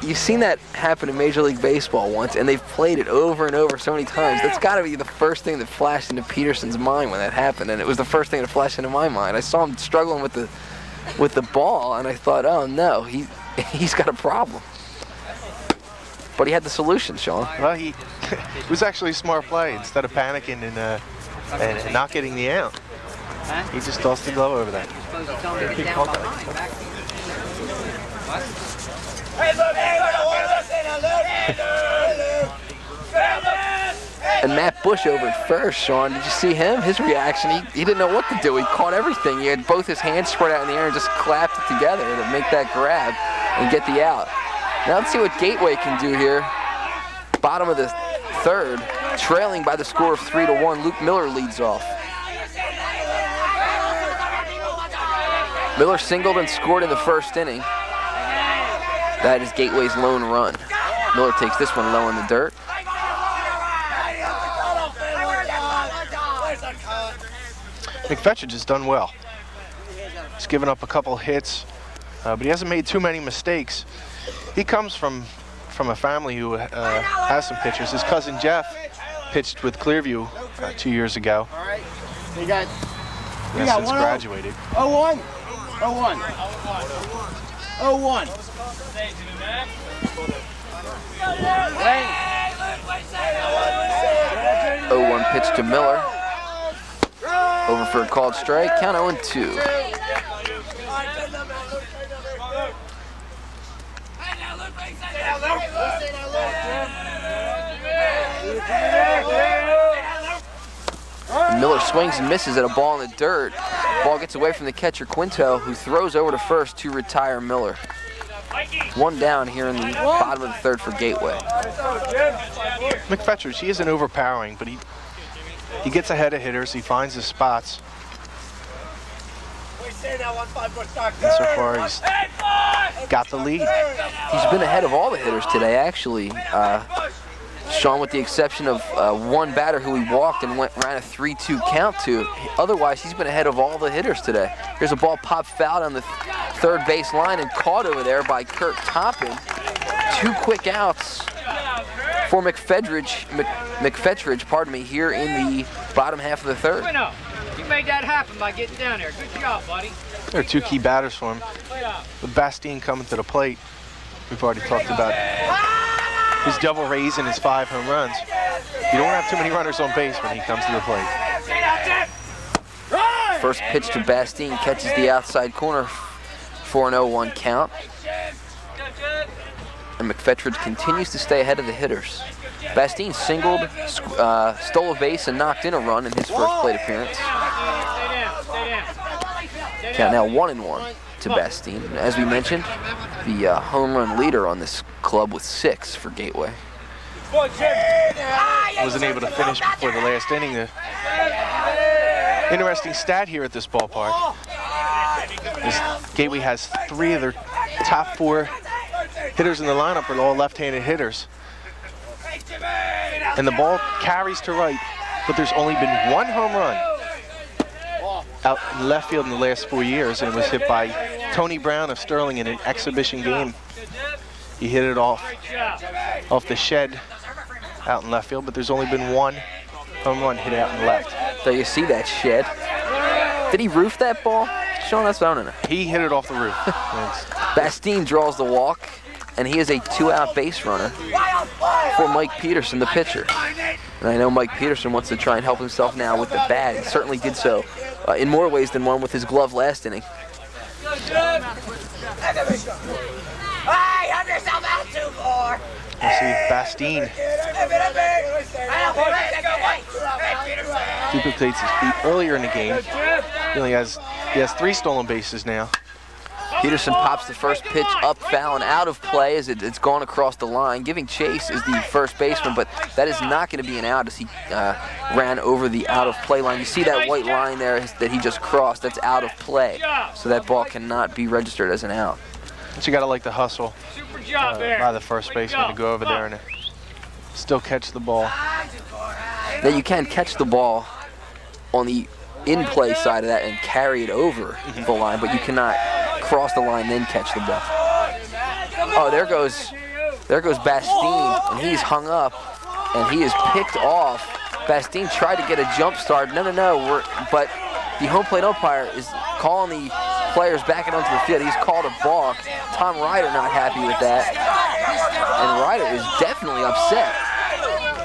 you've seen that happen in Major League Baseball once, and they've played it over and over so many times. That's got to be the first thing that flashed into Peterson's mind when that happened, and it was the first thing that flashed into my mind. I saw him struggling with the ball, and I thought, oh no, he's got a problem. But he had the solution, Shawn. Well, it was actually a smart play. Instead of panicking and not getting the out, he just tossed the glove over that. And Matt Bush over at first, Shawn, did you see him? His reaction, he didn't know what to do. He caught everything. He had both his hands spread out in the air and just clapped it together to make that grab and get the out. Now let's see what Gateway can do here. Bottom of the third, trailing by the score of 3-1. Luke Miller leads off. Miller singled and scored in the first inning. That is Gateway's lone run. Miller takes this one low in the dirt. McFetridge has done well. He's given up a couple hits, but he hasn't made too many mistakes. He comes from a family who has some pitchers. His cousin Jeff pitched with Clearview 2 years ago. All right. You got Since graduated. 0-1. 0-1. 0-1. 0-1 pitch to Miller. Over for a called strike. Count 0-2. Miller swings and misses at a ball in the dirt. Ball gets away from the catcher Quinto, who throws over to first to retire Miller. One down here in the bottom of the third for Gateway. McFetridge, he isn't overpowering, but he gets ahead of hitters. He finds his spots. And so far, he's got the lead. He's been ahead of all the hitters today, actually. Shawn, with the exception of one batter who he walked and ran a 3-2 count to. Otherwise, he's been ahead of all the hitters today. Here's a ball popped foul on the third base line and caught over there by Kurt Toppin. 2 quick outs for McFetridge, pardon me, here in the bottom half of the third. You made that happen by getting down there. Good job, buddy. There are 2 key batters for him. With Bastine coming to the plate, we've already talked about his double rays and his 5 home runs. You don't have too many runners on base when he comes to the plate. First pitch to Bastine catches the outside corner for an 0-1 count. And McFetridge continues to stay ahead of the hitters. Bastine singled, stole a base, and knocked in a run in his first plate appearance. Count now 1-1 to Bastine. As we mentioned, the home run leader on this club with 6 for Gateway. Wasn't able to finish before the last inning. Interesting stat here at this ballpark is Gateway has 3 of their top 4 hitters in the lineup are all left-handed hitters. And the ball carries to right, but there's only been 1 home run out in left field in the last 4 years, and it was hit by Tony Brown of Sterling in an exhibition game. He hit it off the shed out in left field, but there's only been 1 home run hit out in left. So you see that shed. Did he roof that ball? Shawn, that's what I don't know. He hit it off the roof. Bastine draws the walk, and he is a 2-out base runner for Mike Peterson, the pitcher. And I know Mike Peterson wants to try and help himself now with the bat. He certainly did so in more ways than one with his glove last inning. Hey, have yourself out too far. You see Bastine duplicates his feet earlier in the game. He has 3 stolen bases now. Peterson pops the first pitch up, foul, and out of play as it's gone across the line. Giving chase is the first baseman, but that is not going to be an out as he ran over the out of play line. You see that white line there that he just crossed, that's out of play. So that ball cannot be registered as an out. But you got to like the hustle by the first baseman to go over there and still catch the ball. Now you can catch the ball on the in-play side of that and carry it over the line, but you cannot cross the line then catch the ball. Oh, there goes Bastine, and he's hung up, and he is picked off. Bastine tried to get a jump start. No, but the home plate umpire is calling the players back onto the field. He's called a balk. Tom Ryder not happy with that, and Ryder is definitely upset.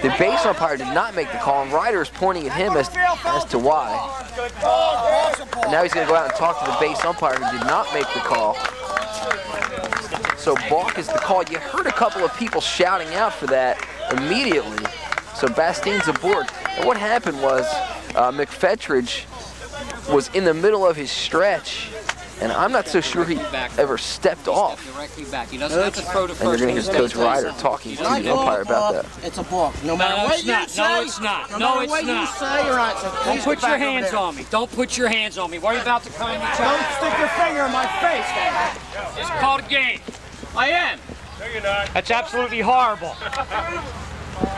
The base umpire did not make the call, and Ryder is pointing at him as to why. And now he's going to go out and talk to the base umpire who did not make the call. So balk is the call. You heard a couple of people shouting out for that immediately. So Bastine's aboard. And what happened was McFetridge was in the middle of his stretch, and I'm not so sure he ever stepped off. Directly back. He doesn't have to throw to first. And you're going to hear Coach Ryder talking to the umpire about that. It's a balk. No matter what you say. No, it's not. No, it's not. You're right. So Don't put your hands on me. Don't put your hands on me. Worry about the coming Don't stick your finger in my face. It's called a game. I am. No, you're not. That's absolutely horrible.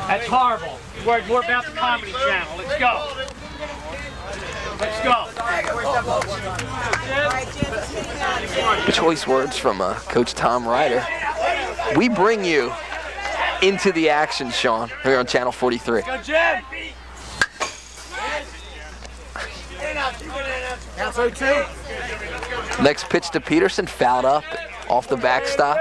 That's horrible. We're about the Comedy Channel. Let's go. Let's go. Choice words from Coach Tom Ryder. We bring you into the action, Shawn, here on Channel 43. Go, Jim. That's 0-2. Next pitch to Peterson, fouled up off the backstop.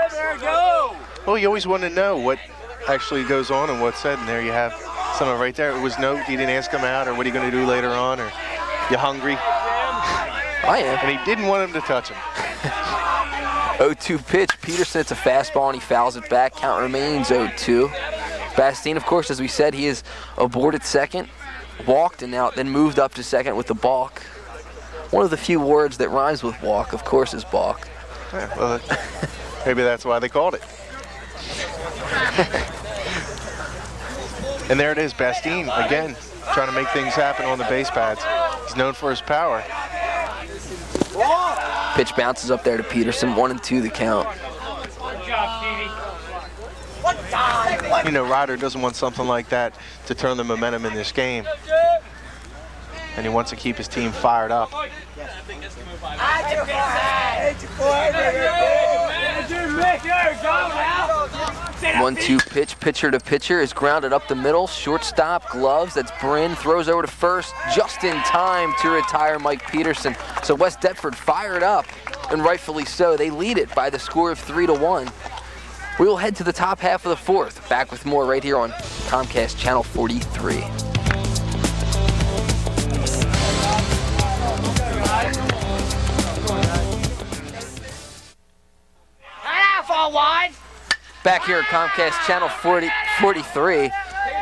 Well, you always want to know what actually goes on and what's said, and there you have some of it right there. It was no, he didn't ask him out, or what are you going to do later on, or you hungry? I am. And he didn't want him to touch him. 0-2 pitch. Peterson, it's a fastball, and he fouls it back. Count remains 0-2. Bastine, of course, as we said, he is aboard at second, walked, and now then moved up to second with the balk. One of the few words that rhymes with walk, of course, is balk. Yeah, well, maybe that's why they called it. And there it is, Bastine, again, trying to make things happen on the base pads. He's known for his power. Pitch bounces up there to Peterson, 1-2 the count. Good job, Stevie. You know, Ryder doesn't want something like that to turn the momentum in this game. And he wants to keep his team fired up. 1-2 pitch, pitcher to pitcher, is grounded up the middle. Shortstop, gloves, that's Bryn, throws over to first, just in time to retire Mike Peterson. So West Deptford fired up, and rightfully so. They lead it by the score of 3-1. We will head to the top half of the fourth. Back with more right here on Comcast Channel 43. Back here at Comcast Channel 43,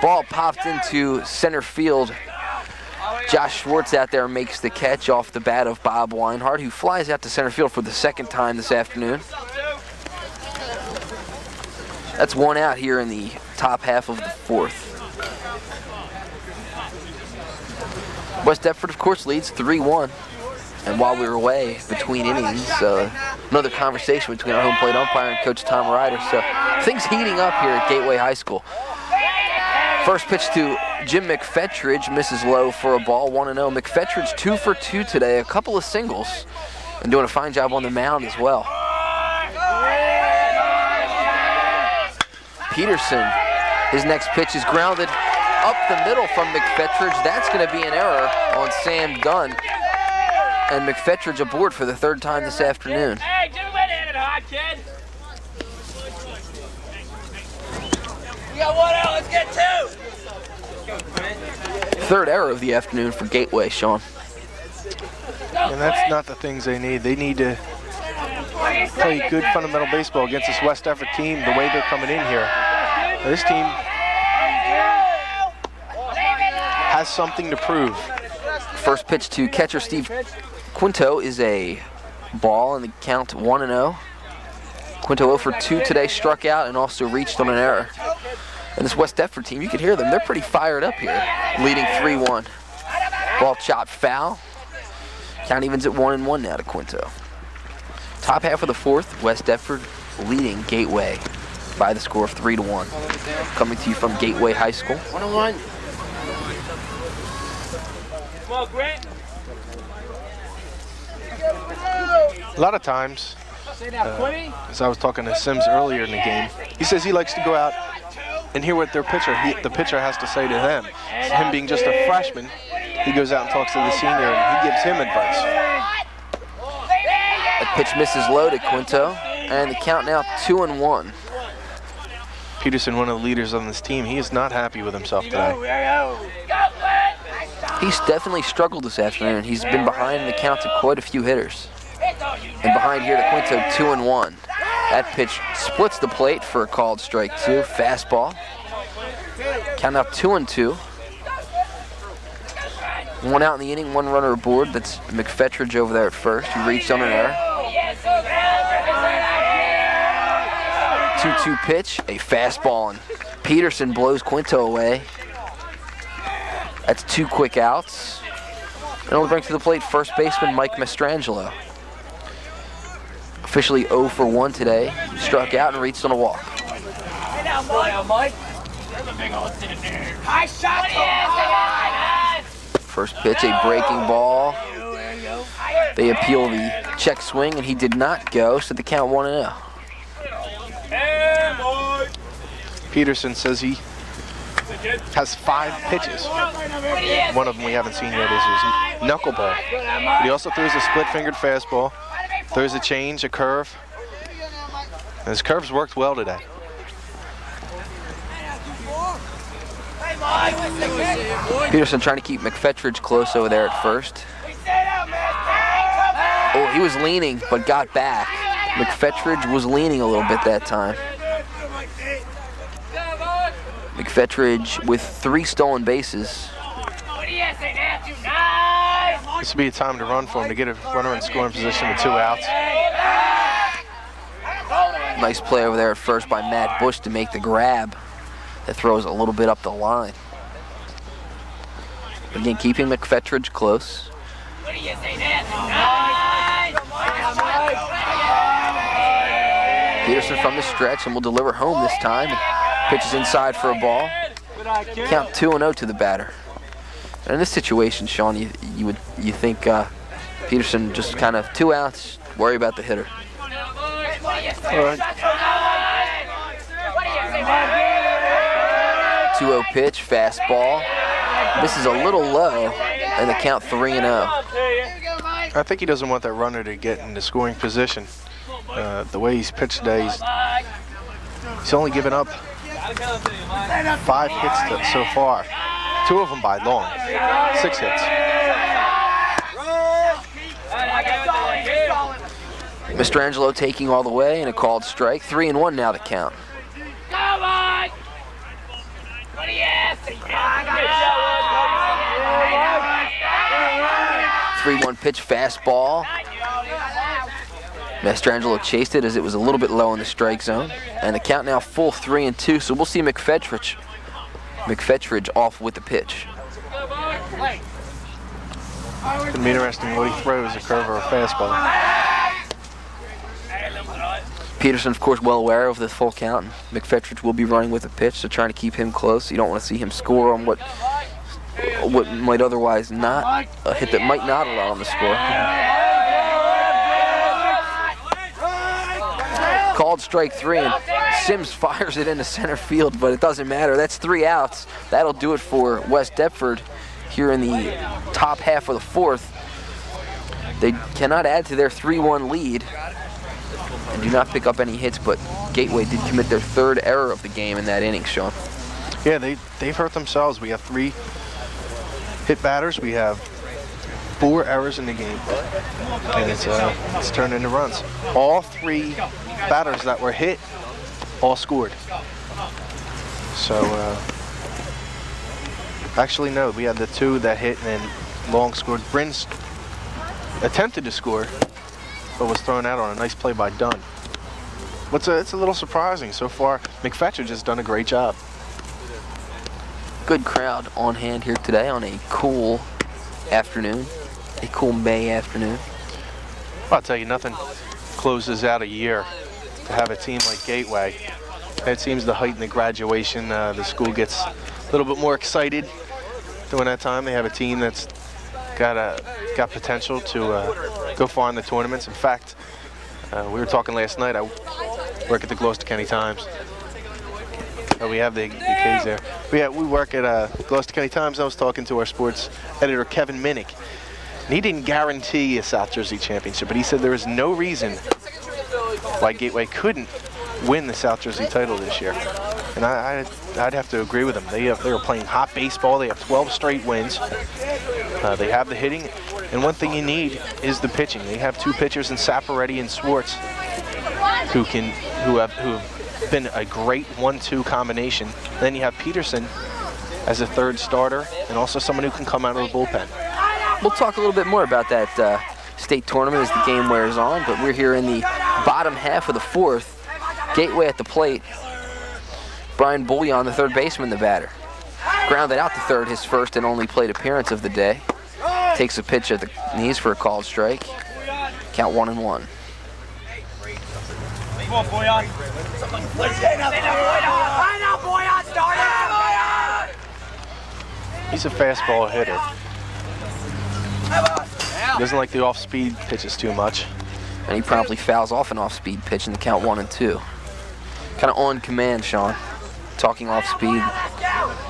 ball popped into center field. Josh Schwartz out there makes the catch off the bat of Bob Weinhardt, who flies out to center field for the second time this afternoon. That's one out here in the top half of the fourth. West Deptford, of course, leads 3-1. And while we were away between innings, another conversation between our home plate umpire and Coach Tom Ryder. So things heating up here at Gateway High School. First pitch to Jim McFetridge, misses low for a ball, 1-0. McFetridge 2 for 2 today, a couple of singles, and doing a fine job on the mound as well. Peterson, his next pitch is grounded up the middle from McFetridge. That's going to be an error on Sam Dunn. And McFetridge aboard for the third time this afternoon. Hey, do it in it, hot kid. We got one out, let's get two. Third error of the afternoon for Gateway, Shawn. And that's not the things they need. They need to play good fundamental baseball against this West Deptford team the way they're coming in here. Now, this team has something to prove. First pitch to catcher Steve Quinto is a ball, and the count 1-0. Quinto 0 for 2 today, struck out and also reached on an error. And this West Deptford team, you can hear them, they're pretty fired up here, leading 3-1. Ball chopped foul. Count evens at 1-1 now to Quinto. Top half of the fourth, West Deptford leading Gateway by the score of 3-1. Coming to you from Gateway High School. 1-1. Come on, Grant. A lot of times, as I was talking to Sims earlier in the game, he says he likes to go out and hear what the pitcher has to say to them. Him being just a freshman, he goes out and talks to the senior and he gives him advice. That pitch misses low to Quinto, and the count now 2-1. Peterson, one of the leaders on this team, he is not happy with himself today. He's definitely struggled this afternoon. He's been behind in the count to quite a few hitters. And behind here to Quinto, 2-1. That pitch splits the plate for a called strike 2. Fastball. Count up 2-2. One out in the inning, one runner aboard. That's McFetridge over there at first, who reached on an error. 2-2 pitch, a fastball, and Peterson blows Quinto away. That's 2 quick outs. And it'll bring to the plate first baseman Mike Mastrangelo. Officially 0 for 1 today. Struck out and reached on a walk. Hey now, Mike. There's a big old thing there. High shot. First pitch, a breaking ball. They appeal the check swing, and he did not go, so the count 1-0. Hey, boy. Peterson says he has 5 pitches. One of them we haven't seen yet is his knuckleball. But he also throws a split-fingered fastball, throws a change, a curve. His curves worked well today. Peterson trying to keep McFetridge close over there at first. Oh, he was leaning, but got back. McFetridge was leaning a little bit that time. McFetridge with 3 stolen bases. This would be a time to run for him, to get a runner in scoring position with 2 outs. Nice play over there at first by Matt Bush to make the grab. That throws a little bit up the line. Again, keeping McFetridge close. Peterson from the stretch and will deliver home this time. Pitches inside for a ball. Count 2-0 to the batter. And in this situation, Shawn, you think Peterson just kind of 2 outs, worry about the hitter. All right. 2-0 pitch, fastball. This is a little low, and the count 3-0. I think he doesn't want that runner to get into scoring position. The way he's pitched today, he's only given up 5 hits so far. 2 of them by long. 6 hits. Mastrangelo taking all the way and a called strike. 3-1 now the count. 3-1 pitch, fastball. Mastrangelo chased it as it was a little bit low in the strike zone. And the count now full 3-2, so we'll see McFetridge off with the pitch. It's gonna be interesting what he throws, a curve or a fastball. Peterson, of course, well aware of the full count. McFetridge will be running with the pitch, so trying to keep him close. You don't want to see him score on what might otherwise not, a hit that might not allow him to score. Called strike 3, and Sims fires it into center field, but it doesn't matter. That's 3 outs. That'll do it for West Deptford here in the top half of the 4th. They cannot add to their 3-1 lead and do not pick up any hits, but Gateway did commit their 3rd error of the game in that inning, Shawn. Yeah, they've hurt themselves. We have 3 hit batters. We have 4 errors in the game, and it's turned into runs. All 3 batters that were hit all scored. So actually no, we had the 2 that hit and then Long scored. Brins attempted to score, but was thrown out on a nice play by Dunn. But it's a little surprising so far. McFetridge has done a great job. Good crowd on hand here today on a cool afternoon, a cool May afternoon. I'll tell you, nothing closes out a year to have a team like Gateway. It seems to heighten the graduation. The school gets a little bit more excited during that time. They have a team that's got potential to go far in the tournaments. In fact, we were talking last night. I work at the Gloucester County Times. We have the K's there. We work at Gloucester County Times. I was talking to our sports editor, Kevin Minnick. And he didn't guarantee a South Jersey championship, but he said there is no reason why Gateway couldn't win the South Jersey title this year. And I'd have to agree with him. They were playing hot baseball. They have 12 straight wins. They have the hitting. And one thing you need is the pitching. They have 2 pitchers in Saparetti and Swartz who have been a great 1-2 combination. Then you have Peterson as a 3rd starter and also someone who can come out of the bullpen. We'll talk a little bit more about that state tournament as the game wears on, but we're here in the bottom half of the 4th. Gateway at the plate. Brian Bullion, the 3rd baseman, the batter. Grounded out to 3rd, his first and only plate appearance of the day. Takes a pitch at the knees for a called strike. Count 1-1. He's a fastball hitter. He doesn't like the off-speed pitches too much. And he promptly fouls off an off-speed pitch in the count 1-2. Kind of on command, Shawn. Talking off-speed,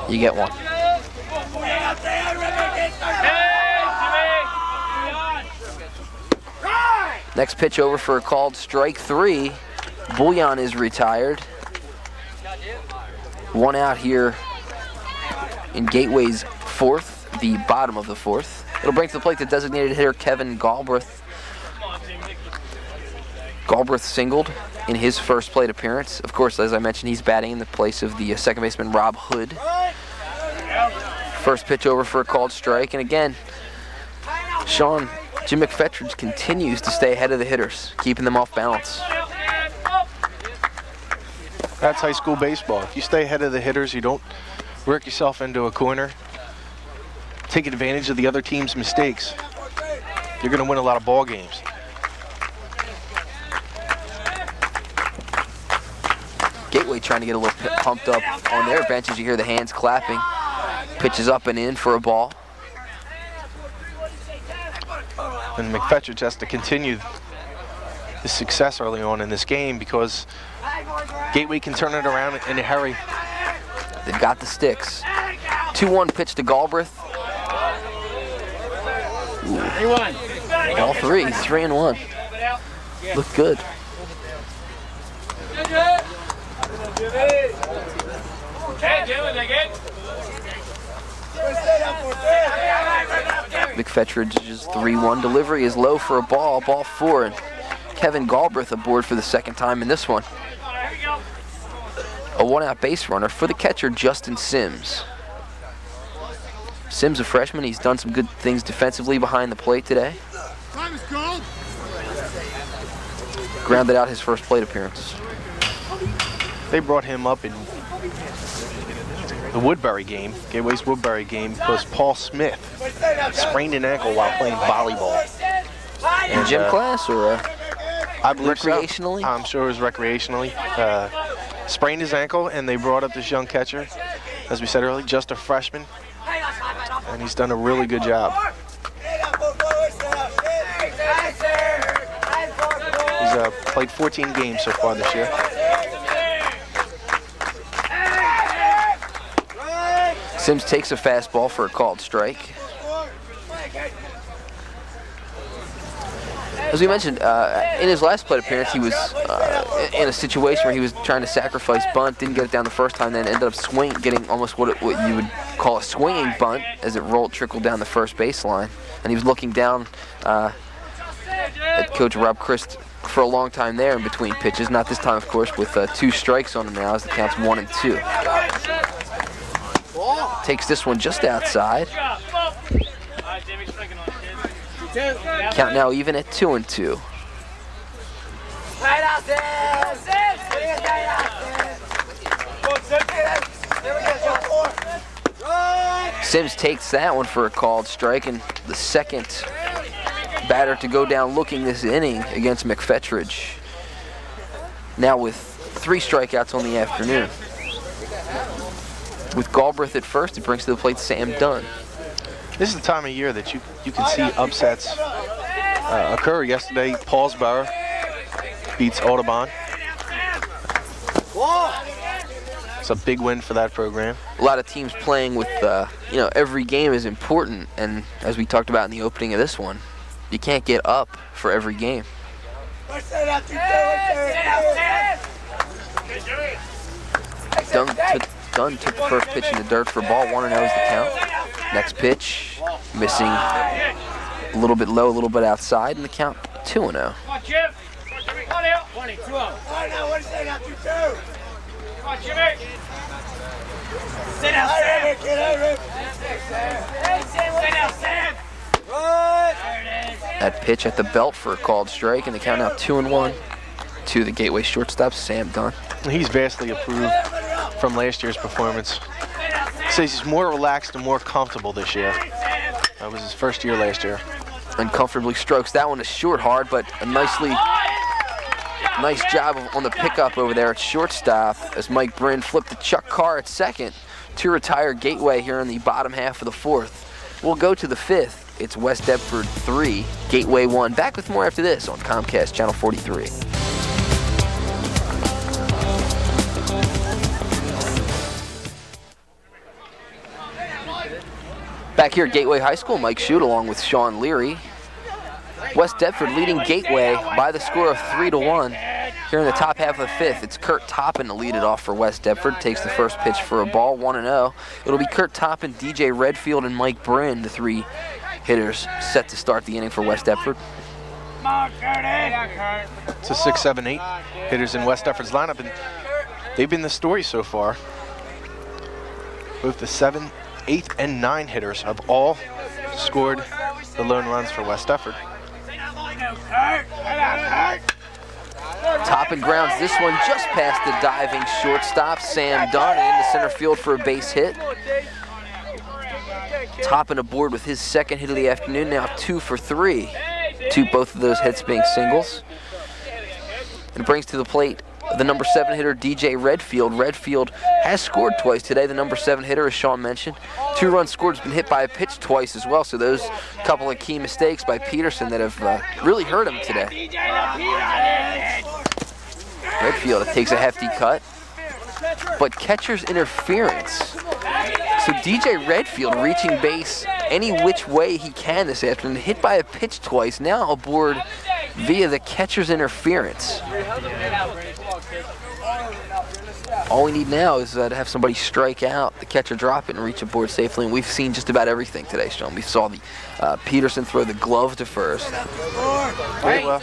you get one. Next pitch over for a called strike 3. Bullion is retired. One out here in Gateway's fourth, the bottom of the fourth. It'll bring to the plate the designated hitter Kevin Galbraith. Galbraith singled in his first plate appearance. Of course, as I mentioned, he's batting in the place of the second baseman Rob Hood. First pitch over for a called strike, and again, Jim McFetridge continues to stay ahead of the hitters, keeping them off balance. That's high school baseball. If you stay ahead of the hitters, you don't work yourself into a corner, take advantage of the other team's mistakes, you're going to win a lot of ball games. Gateway trying to get a little pumped up on their bench as you hear the hands clapping. Pitches up and in for a ball. And McFetridge has to continue his success early on in this game because Gateway can turn it around in a hurry. They've got the sticks. 2-1 pitch to Galbraith. All three, 3-1. Look good. McFetridge's 3-1 delivery is low for a ball 4, and Kevin Galbraith aboard for the second time in this one. A one-out base runner for the catcher Justin Sims. Sims, a freshman, he's done some good things defensively behind the plate today. Grounded out his first plate appearance. They brought him up in the Woodbury game, Gateway's Woodbury game, because Paul Smith sprained an ankle while playing volleyball. In gym class or I believe recreationally? So. I'm sure it was recreationally. Sprained his ankle, and they brought up this young catcher, as we said earlier, just a freshman, and he's done a really good job. He's played 14 games so far this year. Sims takes a fastball for a called strike. As we mentioned, in his last plate appearance, he was in a situation where he was trying to sacrifice bunt, didn't get it down the first time, then ended up getting almost what you would call a swinging bunt as it trickled down the first baseline. And he was looking down at Coach Rob Christ for a long time there in between pitches. Not this time, of course, with 2 strikes on him now as the count's 1-2. Takes this one just outside. Count now even at 2-2. Sims takes that one for a called strike, and the second batter to go down looking this inning against McFetridge. Now with 3 strikeouts on the afternoon. With Galbraith at first, it brings to the plate Sam Dunn. This is the time of year that you can see upsets occur. Yesterday, Paulsboro beats Audubon. It's a big win for that program. A lot of teams playing with, every game is important, and as we talked about in the opening of this one, you can't get up for every game. Dunn took the first pitch in the dirt for a ball. 1-0 is the count. Next pitch, missing a little bit low, a little bit outside, and the count 2-0. That pitch at the belt for a called strike, and the count now 2-1 to the Gateway shortstop, Sam Dunn. He's vastly improved from last year's performance. Says he's more relaxed and more comfortable this year. That was his first year last year. Uncomfortably strokes that one to short hard, but a nice job on the pickup over there at shortstop as Mike Bryn flipped to Chuck Carr at second to retire Gateway here in the bottom half of the fourth. We'll go to the fifth. It's West Deptford 3, Gateway 1. Back with more after this on Comcast Channel 43. Back here at Gateway High School, Mike Shute along with Shawn Leary. West Deptford leading Gateway by the score of 3-1. Here in the top half of the fifth, it's Kurt Toppin to lead it off for West Deptford. Takes the first pitch for a ball, 1-0. It'll be Kurt Toppin, DJ Redfield, and Mike Bryn, the three hitters set to start the inning for West Deptford. It's a 6, 7, 8 hitters in West Deptford's lineup, and they've been the story so far. Both the 7, 8, and 9 hitters have all scored the lone runs for West Deptford. Toppin grounds this one just past the diving shortstop, Sam Dunn, and into center field for a base hit. Toppin aboard with his second hit of the afternoon, now 2 for 3. Both of those hits being singles. And it brings to the plate the number 7 hitter, DJ Redfield. Redfield has scored twice today. The number 7 hitter, as Shawn mentioned. 2 runs scored, has been hit by a pitch twice as well. So those couple of key mistakes by Peterson that have really hurt him today. Redfield takes a hefty cut, but catcher's interference. So DJ Redfield reaching base any which way he can this afternoon, hit by a pitch twice, now aboard via the catcher's interference. All we need now is to have somebody strike out, the catcher drop it, and reach aboard safely. And we've seen just about everything today, Shawn. We saw the Peterson throw the glove to first. Yeah, well,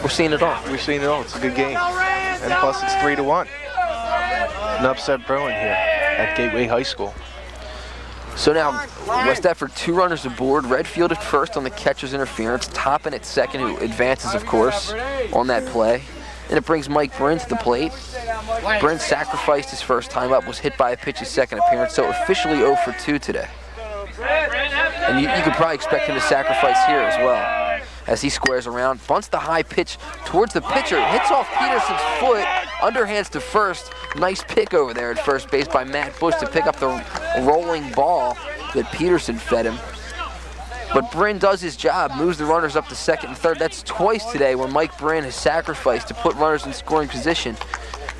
we're seeing it all. We're seeing it all. It's a good game. And plus it's 3-1. An upset brewing here at Gateway High School. So now, West Deptford 2 runners aboard. Redfield at first on the catcher's interference. Toppin at second, who advances, of course, on that play. And it brings Mike Bryn to the plate. Bryn sacrificed his first time up, was hit by a pitch his second appearance, so officially 0 for 2 today. And you could probably expect him to sacrifice here as well. As he squares around, bunts the high pitch towards the pitcher, hits off Peterson's foot, underhands to first. Nice pick over there at first base by Matt Bush to pick up the rolling ball that Peterson fed him. But Bryn does his job, moves the runners up to second and third. That's twice today where Mike Bryn has sacrificed to put runners in scoring position.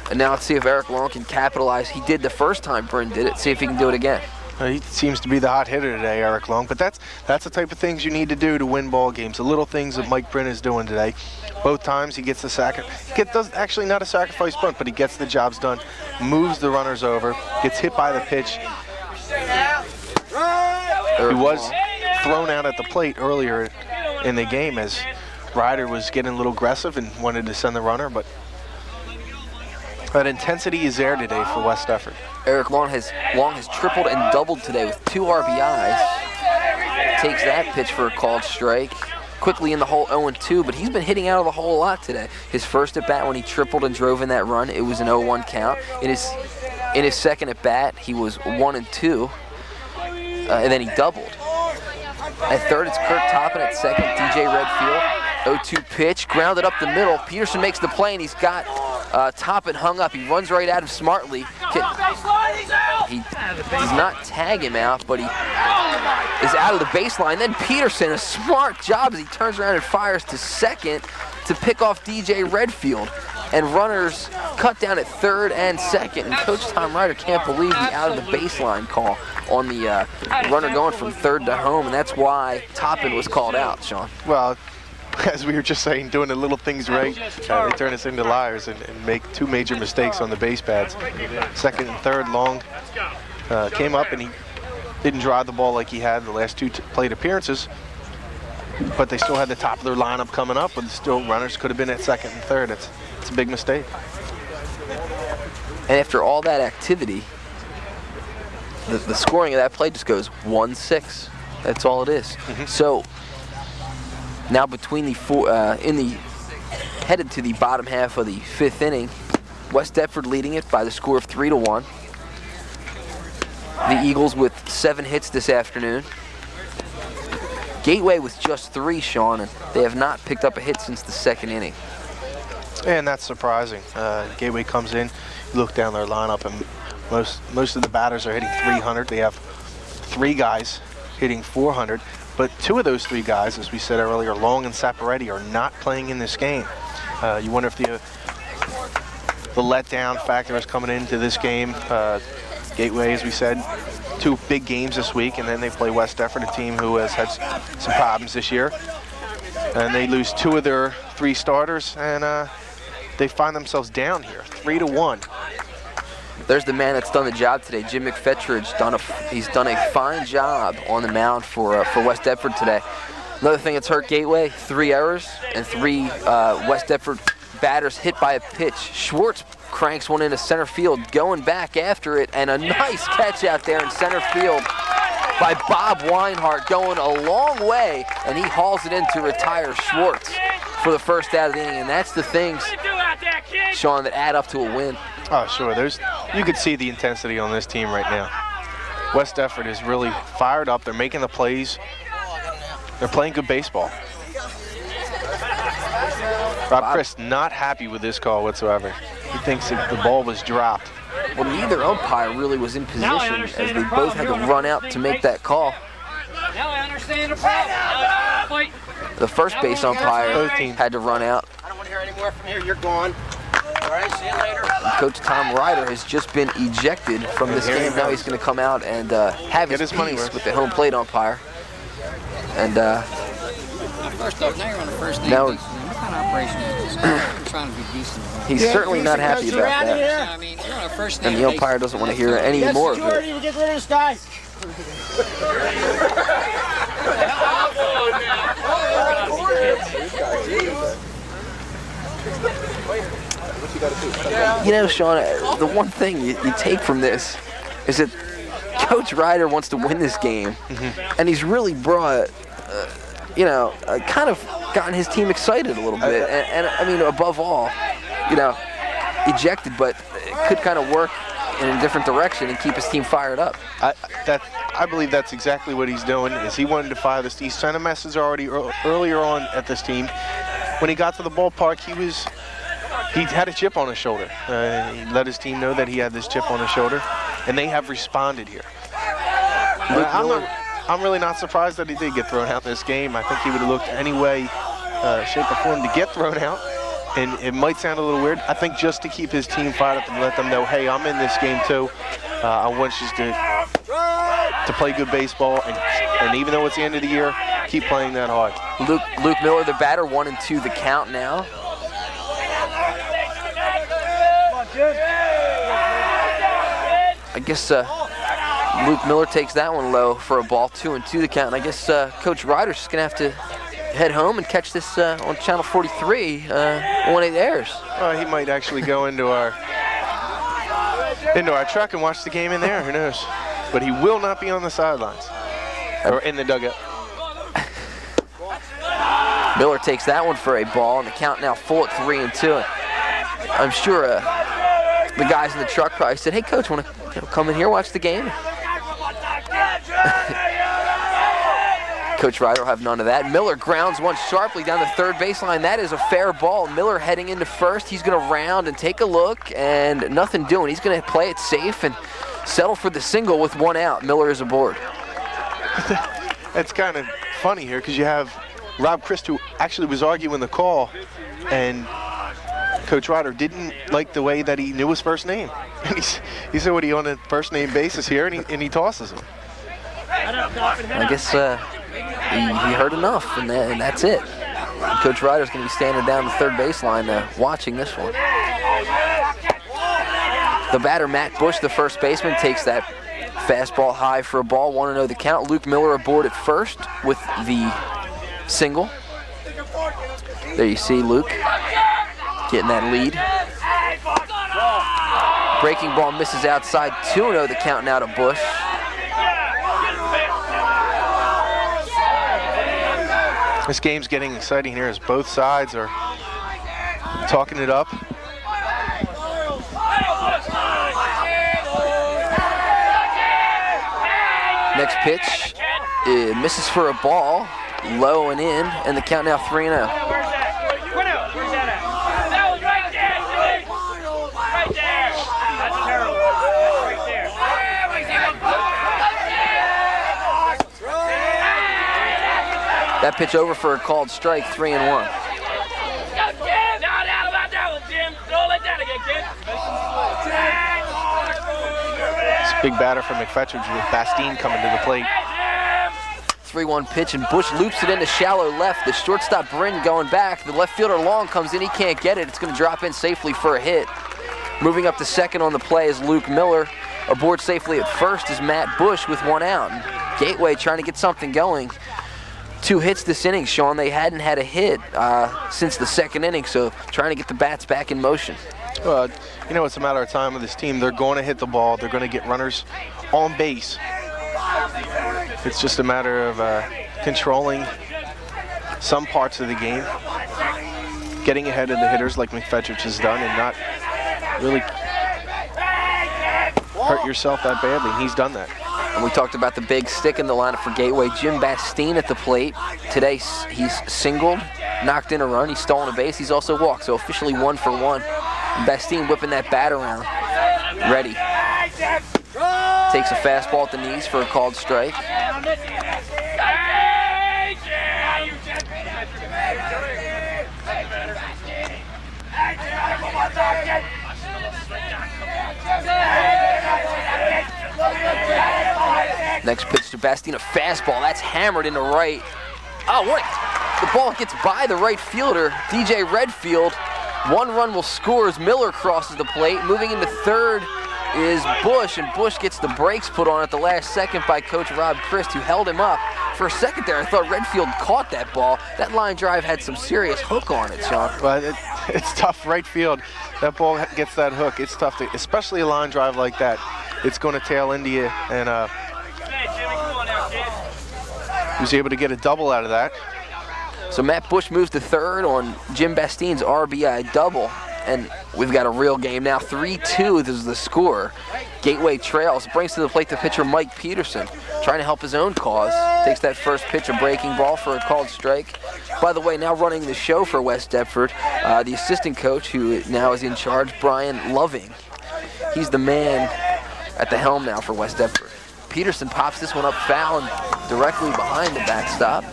And now let's see if Eric Long can capitalize. He did the first time Bryn did it. See if he can do it again. He seems to be the hot hitter today, Eric Long, but that's the type of things you need to do to win ball games. The little things that Mike Bryn is doing today. Both times he gets the does actually not a sacrifice bunt, but he gets the jobs done, moves the runners over, gets hit by the pitch. He was thrown out at the plate earlier in the game as Ryder was getting a little aggressive and wanted to send the runner, but that intensity is there today for West Deptford. Eric Long has tripled and doubled today with 2 RBIs. Takes that pitch for a called strike. Quickly in the hole, 0-2, but he's been hitting out of the hole a lot today. His first at bat when he tripled and drove in that run, it was an 0-1 count. In his second at bat, he was 1-2, and then he doubled. At third, it's Kurt Toppin. At second, DJ Redfield. 0-2 pitch, grounded up the middle. Peterson makes the play, and he's got Toppin hung up. He runs right at him smartly. He does not tag him out, but he is out of the baseline. Then Peterson, a smart job as he turns around and fires to second to pick off DJ Redfield. And runners cut down at third and second. And Coach Tom Ryder can't believe the out of the baseline call on the runner going from third to home. And that's why Toppin was called out, Shawn. Well, as we were just saying, doing the little things right, they turn us into liars and make 2 major mistakes on the base pads. Second and third, Long came up and he didn't drive the ball like he had the last 2 plate appearances, but they still had the top of their lineup coming up, but still runners could have been at second and third. It's a big mistake. And after all that activity, the scoring of that play just goes 1-6. That's all it is. So now between the headed to the bottom half of the 5th inning, West Deptford leading it by the score of 3-1. The Eagles with 7 hits this afternoon. Gateway with just 3, Shawn, and they have not picked up a hit since the 2nd inning. And that's surprising. Gateway comes in, you look down their lineup, and most of the batters are hitting 300. They have 3 guys hitting 400, but 2 of those 3 guys, as we said earlier, Long and Saporetti, are not playing in this game. You wonder if the letdown factor is coming into this game. Gateway, as we said, 2 big games this week, and then they play West Deptford, a team who has had some problems this year. And they lose 2 of their 3 starters, and they find themselves down here, 3-1. There's the man that's done the job today, Jim McFetridge. He's done a fine job on the mound for West Deptford today. Another thing that's hurt Gateway, 3 errors and 3 West Deptford batters hit by a pitch. Schwartz cranks one into center field, going back after it, and a nice catch out there in center field by Bob Weinhardt, going a long way, and he hauls it in to retire Schwartz for the first out of the inning. And that's the things, Shawn, that add up to a win. Oh, sure. You could see the intensity on this team right now. West Deptford is really fired up. They're making the plays. They're playing good baseball. Rob Chris not happy with this call whatsoever. He thinks that the ball was dropped. Well, neither umpire really was in position as they both had to run out to make that call. Now I understand the problem. The first base umpire had to run out. I don't want to hear any more from here. You're gone. All right, see you later. Coach Tom Ryder has just been ejected from this game. Now he's going to come out and have his money piece worth with the home plate umpire. And First off, now you're on the first name now basis. What kind of operation is this? I'm trying to be decent. he's certainly not happy about that. I mean, you're on a first name And the umpire doesn't want to hear any more of it. Security, we get rid of this guy. You know, Shawn, the one thing you take from this is that Coach Ryder wants to win this game, and he's really brought, kind of gotten his team excited a little bit. And I mean, above all, ejected, but it could kind of work in a different direction and keep his team fired up. I believe that's exactly what he's doing. Is he wanted to fire this? He sent a message already earlier on at this team. When he got to the ballpark, he had a chip on his shoulder. He let his team know that he had this chip on his shoulder, and they have responded here. I'm really not surprised that he did get thrown out in this game. I think he would have looked any way, shape, or form to get thrown out. And it might sound a little weird. I think just to keep his team fired up and let them know, hey, I'm in this game too. I want you to play good baseball, and even though it's the end of the year, keep playing that hard. Luke Miller, the batter, 1-2 the count now. I guess Luke Miller takes that one low for a ball, 2-2 the count. And I guess Coach Ryder's just gonna have to head home and catch this on Channel 43 when it airs. He might actually go into our truck and watch the game in there. Who knows? But he will not be on the sidelines or in the dugout. Miller takes that one for a ball, and the count now full at 3-2. I'm sure the guys in the truck probably said, "Hey, Coach, want to come in here watch the game?" Coach Ryder will have none of that. Miller grounds one sharply down the third baseline. That is a fair ball. Miller heading into first. He's going to round and take a look, and nothing doing. He's going to play it safe and settle for the single with one out. Miller is aboard. It's kind of funny here because you have Rob Christ, who actually was arguing the call, and Coach Ryder didn't like the way that he knew his first name. And he said, "What, are you on a first name basis here?" And he tosses him. I guess he heard enough, and that's it. And Coach Ryder's going to be standing down the third baseline watching this one. The batter, Matt Bush, the first baseman, takes that fastball high for a ball, 1-0 the count. Luke Miller aboard at first with the single. There you see Luke getting that lead. Breaking ball misses outside, 2-0 the count now to Bush. This game's getting exciting here as both sides are talking it up. Next pitch, it misses for a ball, low and in, and the count now 3-0. That pitch over for a called strike, 3-1. It's a big batter from McFetridge with Bastine coming to the plate. 3-1 pitch, and Bush loops it into shallow left. The shortstop, Bryn, going back. The left fielder, Long, comes in. He can't get it. It's going to drop in safely for a hit. Moving up to second on the play is Luke Miller. Aboard safely at first is Matt Bush with 1 out. Gateway trying to get something going. 2 hits this inning, Shawn. They hadn't had a hit since the second inning, so trying to get the bats back in motion. Well, you know, it's a matter of time with this team. They're going to hit the ball. They're going to get runners on base. It's just a matter of controlling some parts of the game, getting ahead of the hitters like McFetrich has done, and not really hurt yourself that badly. He's done that. And we talked about the big stick in the lineup for Gateway. Jim Bastine at the plate. Today he's singled, knocked in a run. He's stolen a base. He's also walked, so officially 1 for 1. And Bastine whipping that bat around. Ready. Takes a fastball at the knees for a called strike. Next pitch to Bastine, a fastball. That's hammered into right. Oh, what? The ball gets by the right fielder, DJ Redfield. 1 run will score as Miller crosses the plate. Moving into third is Bush, and Bush gets the brakes put on at the last second by Coach Rob Christ, who held him up. For a second there, I thought Redfield caught that ball. That line drive had some serious hook on it, Shawn. Well, it's tough. Right field, that ball gets that hook. It's tough, to, especially a line drive like that. It's going to tail into you, and he was able to get a double out of that. So Matt Bush moves to third on Jim Bastine's RBI double, and we've got a real game now. 3-2 is the score. Gateway trails, brings to the plate the pitcher Mike Peterson, trying to help his own cause. Takes that first pitch, a breaking ball for a called strike. By the way, now running the show for West Deptford, the assistant coach who now is in charge, Brian Loving. He's the man at the helm now for West Deptford. Peterson pops this one up foul and directly behind the backstop.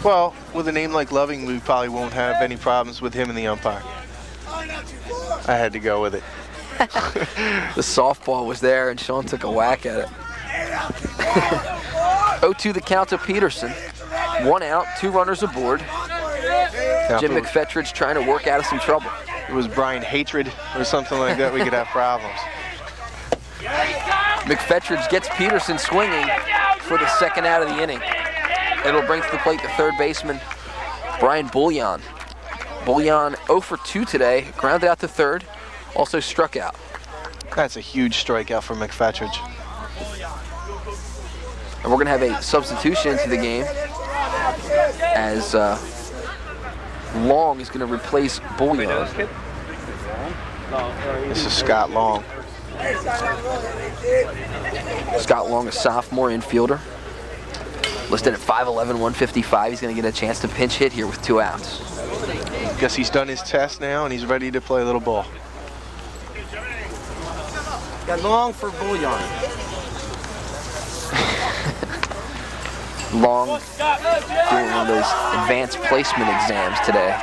Well, with a name like Loving, we probably won't have any problems with him in the umpire. I had to go with it. The softball was there, and Shawn took a whack at it. 0-2 the count to Peterson. 1 out, 2 runners aboard. Jim McFetrich trying to work out of some trouble. It was Brian Hatred or something like that, we could have problems. McFetrich gets Peterson swinging for the second out of the inning. It'll bring to the plate the third baseman, Brian Bullion. Bullion 0 for 2 today, grounded out to third, also struck out. That's a huge strikeout for McFetrich. And we're going to have a substitution into the game as Long is going to replace Bullion. This is Scott Long. Scott Long, a sophomore infielder. Listed at 5'11", 155. He's going to get a chance to pinch hit here with 2 outs. Guess he's done his test now and he's ready to play a little ball. Got Long for Bullion. Long doing one of those advanced placement exams today.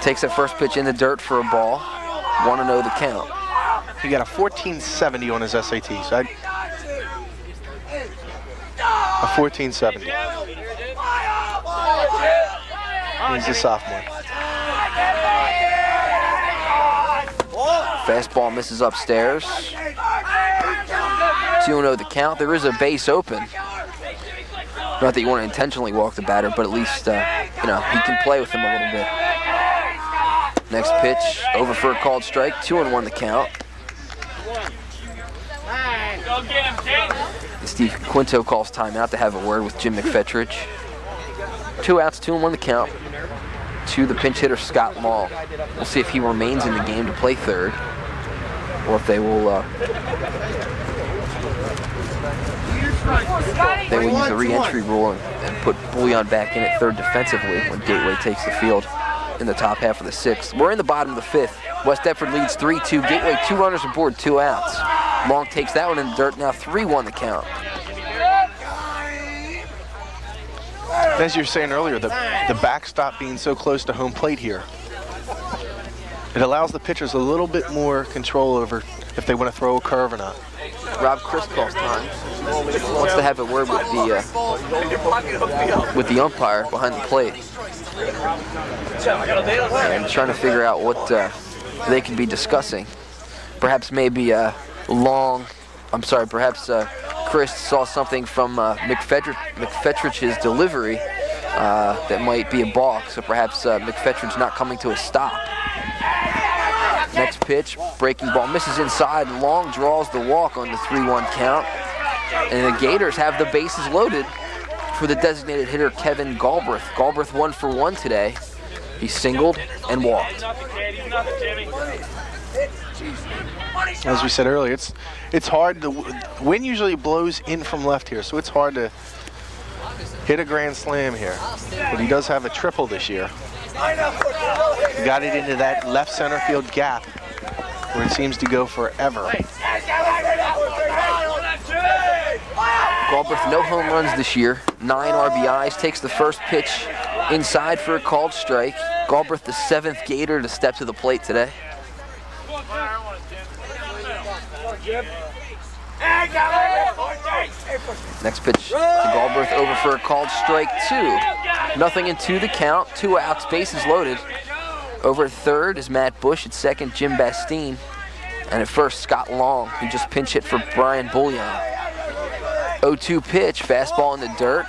Takes that first pitch in the dirt for a ball. 1-0 the count. He got a 1470 on his SATs. A 1470. He's a sophomore. Fastball misses upstairs. 2-0 the count. There is a base open. Not that you want to intentionally walk the batter, but at least he can play with him a little bit. Next pitch, over for a called strike. 2-1 the count. And Steve Quinto calls timeout to have a word with Jim McFetrich. 2 outs, 2-1 the count to the pinch hitter Scott Long. We'll see if he remains in the game to play third, or if they will use the re-entry rule and put Bullion back in at third defensively when Gateway takes the field in the top half of the 6th. We're in the bottom of the 5th. West Deptford leads 3-2. Gateway 2 runners aboard, 2 outs. Long takes that one in the dirt. Now 3-1 the count. As you were saying earlier, the backstop being so close to home plate here. It allows the pitchers a little bit more control over if they want to throw a curve or not. Rob Chris calls time. Wants to have a word with the umpire behind the plate. And trying to figure out what they could be discussing. Perhaps perhaps Chris saw something from McFetrich's delivery that might be a balk, so perhaps McFetrich's not coming to a stop. Next pitch, breaking ball, misses inside, Long draws the walk on the 3-1 count. And the Gators have the bases loaded for the designated hitter, Kevin Galbraith. Galbraith 1 for 1 today. He singled and walked. As we said earlier, it's hard. The wind usually blows in from left here, so it's hard to hit a grand slam here. But he does have a triple this year. He got it into that left center field gap where it seems to go forever. Galbraith, no home runs this year, 9 RBIs, takes the first pitch inside for a called strike. Galbraith, the 7th Gator to step to the plate today. Next pitch to Galbraith, over for a called strike, 2. Nothing in 2 the count, 2 outs, bases loaded. Over at third is Matt Bush, at second Jim Bastine, and at first Scott Long, who just pinch hit for Brian Bullion. 0-2 pitch, fastball in the dirt.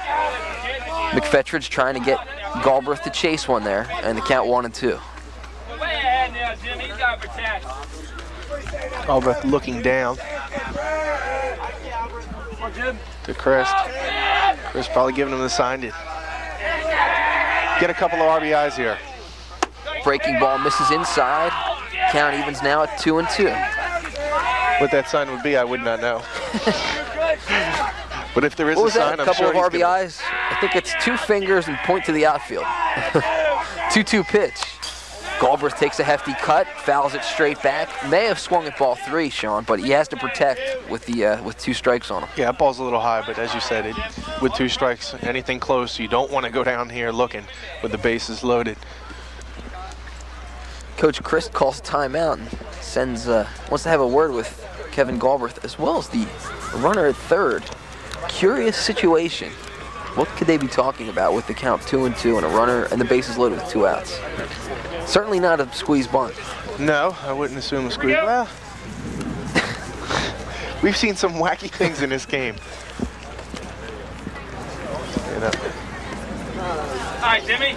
McFetrich trying to get Galbraith to chase one there, and the count 1-2. Galbraith looking down to Chris. Chris probably giving him the sign to get a couple of RBIs here. Breaking ball misses inside. Count evens now at 2-2. What that sign would be, I would not know. But if there is What was a sign, that? I'm Couple sure of RBIs. I think it's 2 fingers and point to the outfield. 2-2 pitch. Galbraith takes a hefty cut, fouls it straight back. May have swung at ball 3, Shawn, but he has to protect with 2 strikes on him. Yeah, that ball's a little high, but as you said, with 2 strikes, anything close, you don't want to go down here looking with the bases loaded. Coach Chris calls a timeout and wants to have a word with Kevin Galbraith, as well as the runner at third. Curious situation. What could they be talking about with the count 2-2 and a runner and the bases loaded with 2 outs? Certainly not a squeeze bunt. No, I wouldn't assume a squeeze. Well, we've seen some wacky things in this game. All right, Jimmy.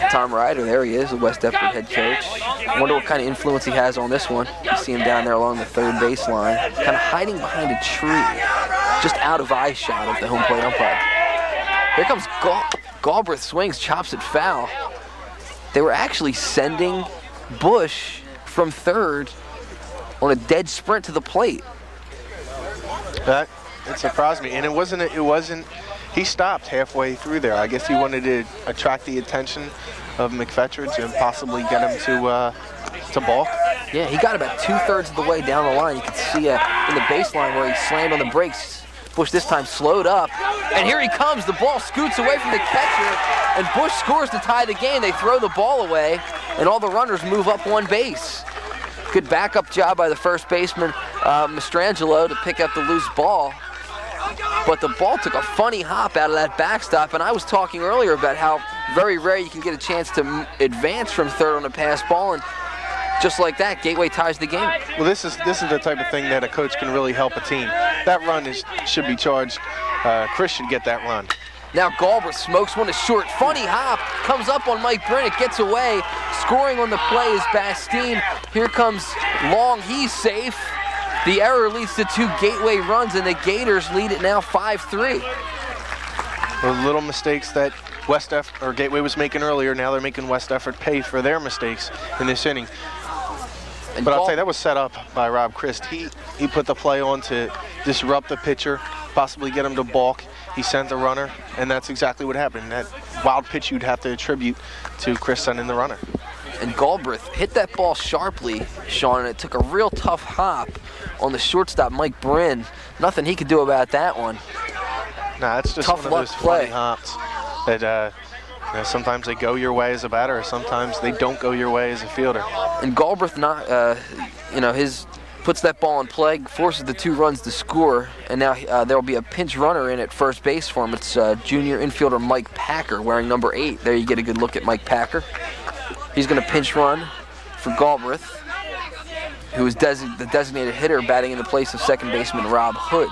Tom Ryder, there he is, the West Deptford head coach. I wonder what kind of influence he has on this one. You see him down there along the third baseline, kind of hiding behind a tree, just out of eye shot of the home plate umpire. Here comes Galbraith, swings, chops it foul. They were actually sending Bush from third on a dead sprint to the plate. That surprised me, and it wasn't. He stopped halfway through there. I guess he wanted to attract the attention of McFetrich and possibly get him to balk. Yeah, he got about 2/3 of the way down the line. You could see in the baseline where he slammed on the brakes. Bush this time slowed up, and here he comes. The ball scoots away from the catcher, and Bush scores to tie the game. They throw the ball away, and all the runners move up 1 base. Good backup job by the first baseman, Mastrangelo, to pick up the loose ball. But the ball took a funny hop out of that backstop, and I was talking earlier about how very rare you can get a chance to advance from third on a pass ball, and just like that, Gateway ties the game. Well, this is the type of thing that a coach can really help a team. That run should be charged. Chris should get that run. Now Galbraith smokes one to short. Funny hop, comes up on Mike Brennick, gets away. Scoring on the play is Bastine. Here comes Long, he's safe. The error leads to 2 Gateway runs, and the Gators lead it now 5-3. The little mistakes that Gateway was making earlier, now they're making West Deptford pay for their mistakes in this inning. But I'll tell you, that was set up by Rob Christ. He put the play on to disrupt the pitcher, possibly get him to balk. He sent the runner, and that's exactly what happened. That wild pitch you'd have to attribute to Chris sending the runner. And Galbraith hit that ball sharply, Shawn, and it took a real tough hop on the shortstop, Mike Bryn. Nothing he could do about that one. Nah, it's just Tough one of those luck play. funny hops that Sometimes they go your way as a batter, or sometimes they don't go your way as a fielder. And Galbraith puts that ball in play, forces the 2 runs to score, and now there'll be a pinch runner in at first base for him. It's junior infielder Mike Packer wearing number 8. There you get a good look at Mike Packer. He's going to pinch run for Galbraith, who is the designated hitter, batting in the place of second baseman Rob Hood.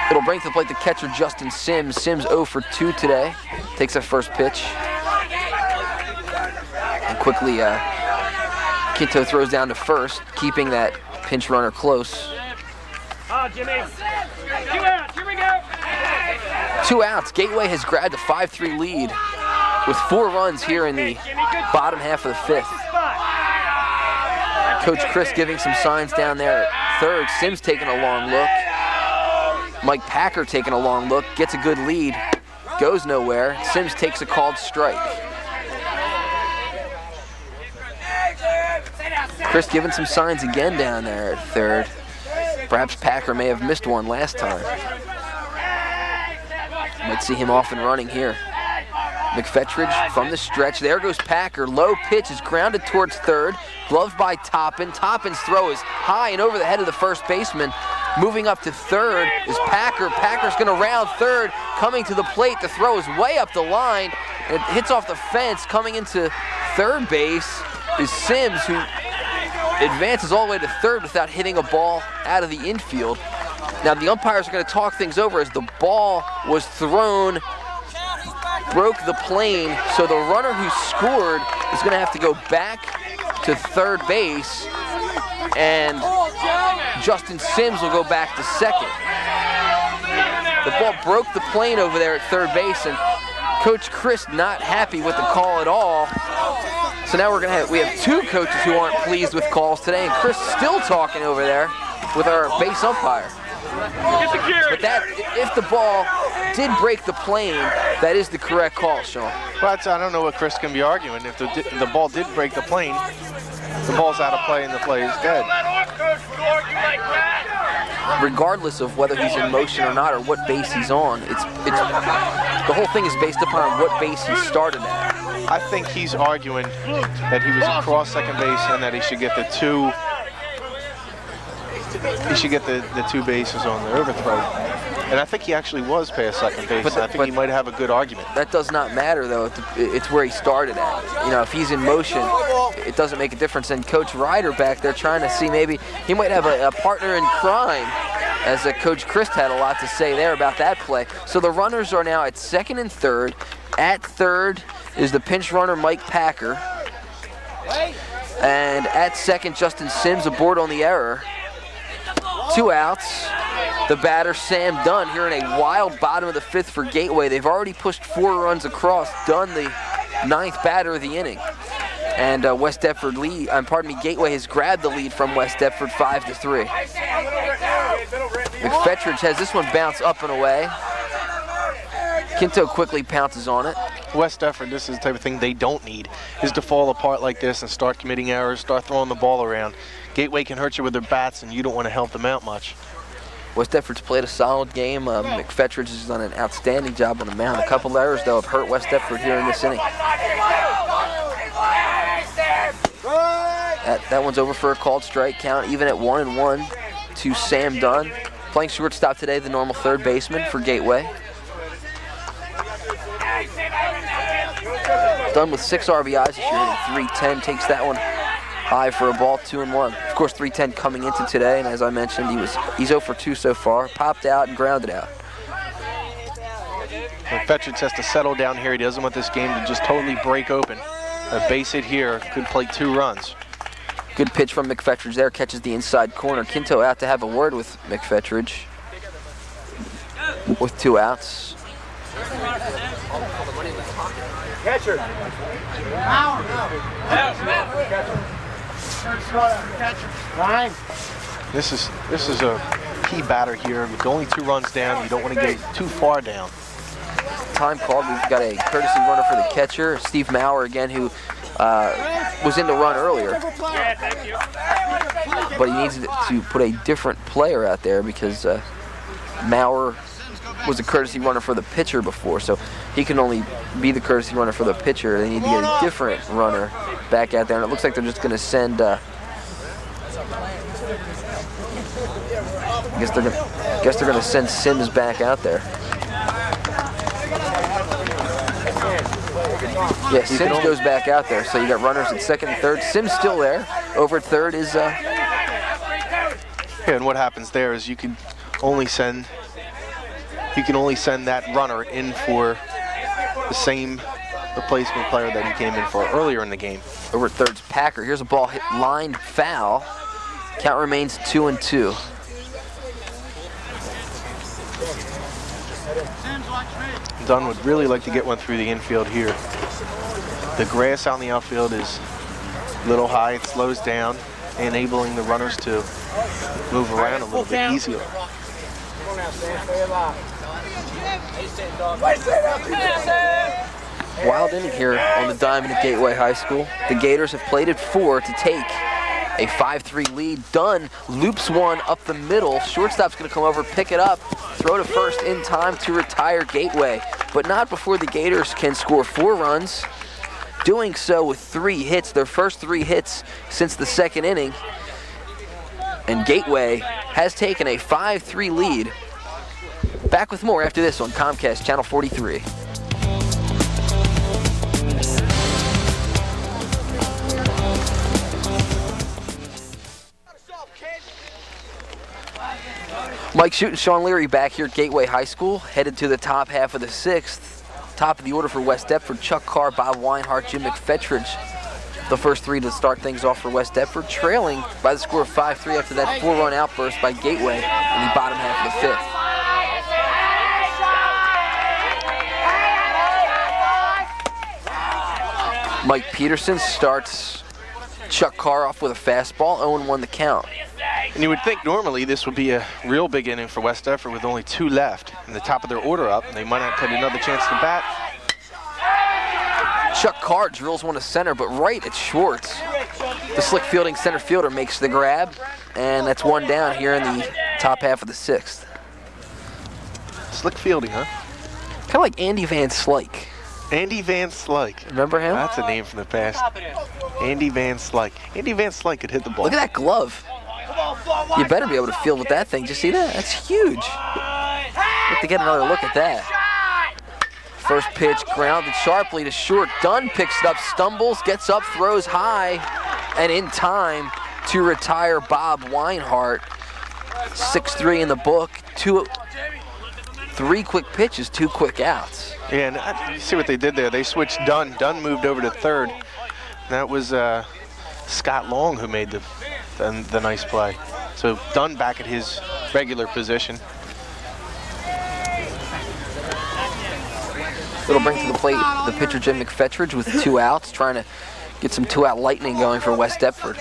It'll bring to the plate the catcher Justin Sims. Sims 0 for 2 today. Takes that first pitch. And quickly, Quinto throws down to first, keeping that pinch runner close. Oh, Jimmy. 2 outs. Here we go. 2 outs. Gateway has grabbed a 5-3 lead with 4 runs here in the bottom half of the 5th. Coach Chris giving some signs down there at third. Sims taking a long look. Mike Packer taking a long look, gets a good lead, goes nowhere. Sims takes a called strike. Chris giving some signs again down there at third. Perhaps Packer may have missed one last time. Might see him off and running here. McFetridge from the stretch. There goes Packer. Low pitch is grounded towards third. Gloved by Toppin. Toppin's throw is high and over the head of the first baseman. Moving up to third is Packer. Packer's going to round third. Coming to the plate. The throw is way up the line. It hits off the fence. Coming into third base is Sims, who advances all the way to third without hitting a ball out of the infield. Now the umpires are going to talk things over as the ball was thrown, broke the plane, so the runner who scored is going to have to go back to third base, and Justin Sims will go back to second. The ball broke the plane over there at third base, and Coach Chris not happy with the call at all. So now we have 2 coaches who aren't pleased with calls today, and Chris still talking over there with our base umpire. But that, if the ball did break the plane, that is the correct call, Shawn. But I don't know what Chris can be arguing. If the ball did break the plane, the ball's out of play and the play is dead. Regardless of whether he's in motion or not, or what base he's on, it's the whole thing is based upon what base he started at. I think he's arguing that he was across second base and that he should get the 2. He should get the 2 bases on the overthrow. And I think he actually was past second base. I think he might have a good argument. That does not matter, though. It's where he started at. You know, if he's in motion, it doesn't make a difference. And Coach Ryder back there trying to see maybe he might have a partner in crime, as Coach Chris had a lot to say there about that play. So the runners are now at second and third. At third is the pinch runner Mike Packer. And at second, Justin Sims aboard on the error. 2 outs. The batter, Sam Dunn, here in a wild bottom of the 5th for Gateway. They've already pushed 4 runs across. Dunn, the 9th batter of the inning. And Gateway has grabbed the lead from West Deptford 5-3. McFetridge has this one bounce up and away. Quinto quickly pounces on it. West Deptford, this is the type of thing they don't need, is to fall apart like this and start committing errors, start throwing the ball around. Gateway can hurt you with their bats, and you don't want to help them out much. West Deptford's played a solid game. McFetridge has done an outstanding job on the mound. A couple errors, though, have hurt West Deptford here in this inning. That one's over for a called strike count, even at 1-1 to Sam Dunn. Playing shortstop today, the normal third baseman for Gateway. Dunn with 6 RBIs this year, hitting .310, takes that one high for a ball, 2-1. Of course, .310 coming into today, and as I mentioned, he's 0 for 2 so far. Popped out and grounded out. McFetridge has to settle down here. He doesn't want this game to just totally break open. A base hit here could play 2 runs. Good pitch from McFetridge there, catches the inside corner. Quinto out to have a word with McFetridge with 2 outs. Catcher. This is a key batter here. With only 2 runs down, you don't want to get too far down. Time called. We've got a courtesy runner for the catcher, Steve Maurer again, who was in the run earlier. But he needs to put a different player out there because Maurer was a courtesy runner for the pitcher before, so he can only be the courtesy runner for the pitcher. They need to get a different runner back out there, and it looks like they're just going to send. I guess they're going to send Sims back out there. Yeah, Sims goes back out there, so you got runners at second and third. Sims still there. Over at third is. Yeah, and what happens there is you can only send that runner in for the same replacement player that he came in for earlier in the game. Over at third's Packer. Here's a ball hit lined foul. Count remains 2-2. Dunn would really like to get one through the infield here. The grass on the outfield is a little high. It slows down, enabling the runners to move around a little bit easier. Wild inning here on the diamond at Gateway High School. The Gators have played at 4 to take a 5-3 lead. Dunn loops one up the middle. Shortstop's going to come over, pick it up, throw to first in time to retire Gateway, but not before the Gators can score 4 runs, doing so with 3 hits, their first 3 hits since the second inning. And Gateway has taken a 5-3 lead. Back with more after this on Comcast Channel 43. Mike Shute and Shawn Leary back here at Gateway High School, headed to the top half of the 6th. Top of the order for West Deptford, Chuck Carr, Bob Weinhardt, Jim McFetridge. The first 3 to start things off for West Deptford, trailing by the score of 5-3 after that 4-run outburst by Gateway in the bottom half of the 5th. Mike Peterson starts Chuck Carr off with a fastball, 0-1 the count. And you would think normally this would be a real big inning for West Deptford with only 2 left and the top of their order up. They might not get another chance to bat. Chuck Carr drills one to center, but right at Schwartz. The slick fielding center fielder makes the grab, and that's 1 down here in the top half of the 6th. Slick fielding, huh? Kind of like Andy Van Slyke. Andy Van Slyke. Remember him? That's a name from the past. Andy Van Slyke. Andy Van Slyke could hit the ball. Look at that glove. You better be able to field with that thing. Did you see that? That's huge. Have to get another look at that. First pitch grounded sharply to short. Dunn picks it up, stumbles, gets up, throws high, and in time to retire Bob Weinhardt. 6-3 in the book. 3 quick pitches, 2 quick outs. Yeah, and you see what they did there. They switched Dunn. Dunn moved over to third. That was Scott Long who made the nice play. So Dunn back at his regular position. It'll bring to the plate the pitcher Jim McFetridge with 2 outs, trying to get some 2-out lightning going for West Deptford.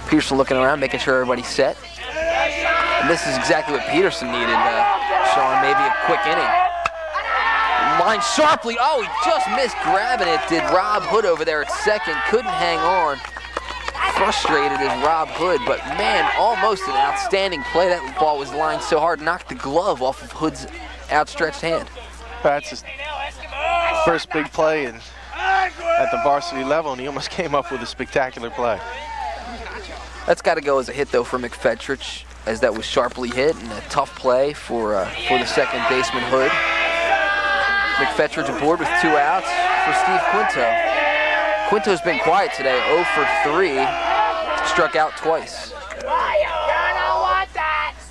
Peterson looking around, making sure everybody's set. And this is exactly what Peterson needed, Shawn, maybe a quick inning. Line sharply, oh, he just missed grabbing it, did Rob Hood over there at second, couldn't hang on. Frustrated is Rob Hood, but man, almost an outstanding play. That ball was lined so hard, knocked the glove off of Hood's outstretched hand. That's his first big play at the varsity level, and he almost came up with a spectacular play. That's got to go as a hit, though, for McFetridge, as that was sharply hit and a tough play for the second baseman Hood. McFetridge aboard with 2 outs for Steve Quinto. Quinto's been quiet today, 0 for 3, struck out twice.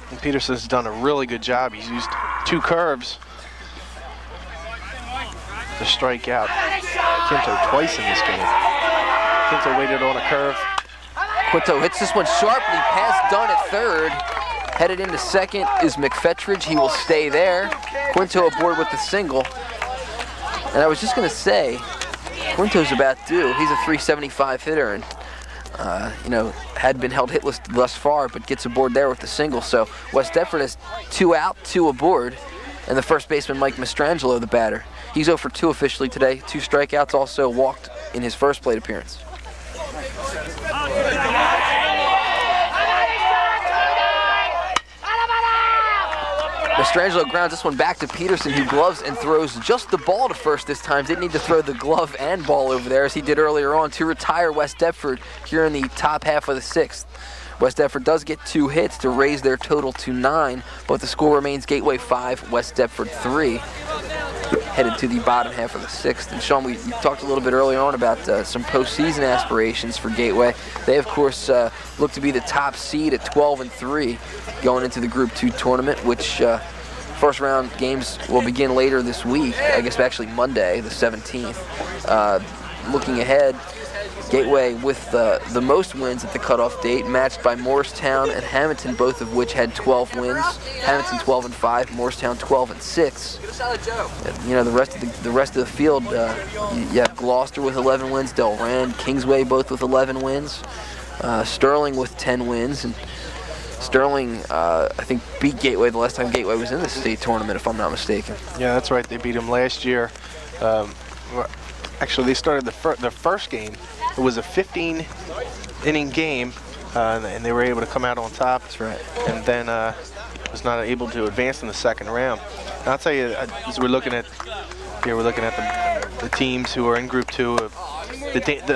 And Peterson's done a really good job. He's used 2 curves to strike out Quinto twice in this game. Quinto waited on a curve. Quinto hits this one sharply past Dunn at third. Headed into second is McFetridge. He will stay there. Quinto aboard with the single. And I was just going to say, Quinto's about due. He's a .375 hitter and, had been held hitless thus far, but gets aboard there with the single. So West Deptford has 2 out, 2 aboard, and the first baseman, Mike Mastrangelo, the batter. He's 0 for 2 officially today. 2 strikeouts, also walked in his first plate appearance. Mastrangelo grounds this one back to Peterson, who gloves and throws just the ball to first this time. Didn't need to throw the glove and ball over there as he did earlier on to retire West Deptford here in the top half of the 6th. West Deptford does get 2 hits to raise their total to 9, but the score remains Gateway 5, West Deptford 3. Headed to the bottom half of the 6th. And Shawn, we talked a little bit earlier on about some postseason aspirations for Gateway. They, of course, look to be the top seed at 12-3 going into the Group 2 tournament, which first round games will begin later this week. I guess actually Monday, the 17th. Looking ahead, Gateway with the most wins at the cutoff date, matched by Morristown and Hamilton, both of which had 12 wins. Hamilton 12-5, Morristown 12-6. You know, the rest of the field, you have Gloucester with 11 wins, Delran, Kingsway both with 11 wins, Sterling with 10 wins, and Sterling, I think, beat Gateway the last time Gateway was in the state tournament, if I'm not mistaken. Yeah, that's right. They beat him last year. Actually, they started their first game. It was a 15-inning game, and they were able to come out on top. That's right. And then was not able to advance in the second round. And I'll tell you, as we're looking at the teams who are in Group 2.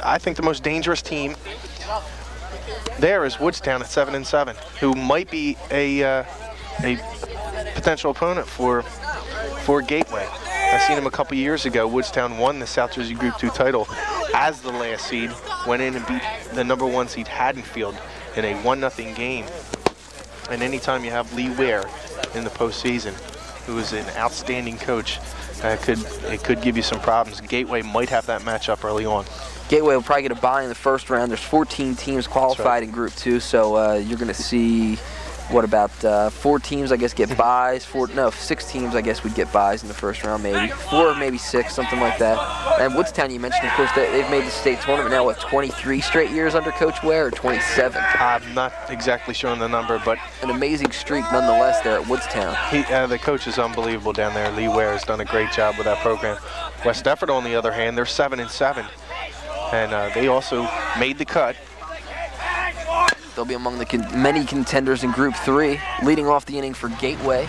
I think the most dangerous team there is Woodstown at 7-7, who might be a potential opponent for Gateway. I seen him a couple years ago. Woodstown won the South Jersey Group 2 title as the last seed, went in and beat the #1 seed Haddonfield in a 1-0 game. And anytime you have Lee Ware in the postseason, who is an outstanding coach, it could give you some problems. Gateway might have that matchup early on. Gateway will probably get a bye in the first round. There's 14 teams qualified in Group 2, so you're going to see, what, about 4 teams, I guess, get byes. 6 teams, I guess, would get byes in the first round, maybe. 4, maybe 6, something like that. And Woodstown, you mentioned, of course, they've made the state tournament now, what, 23 straight years under Coach Ware, or 27? I'm not exactly sure on the number, but an amazing streak nonetheless there at Woodstown. The coach is unbelievable down there. Lee Ware has done a great job with that program. West Deptford, on the other hand, they're 7-7, and they also made the cut. They'll be among the many contenders in Group 3. Leading off the inning for Gateway,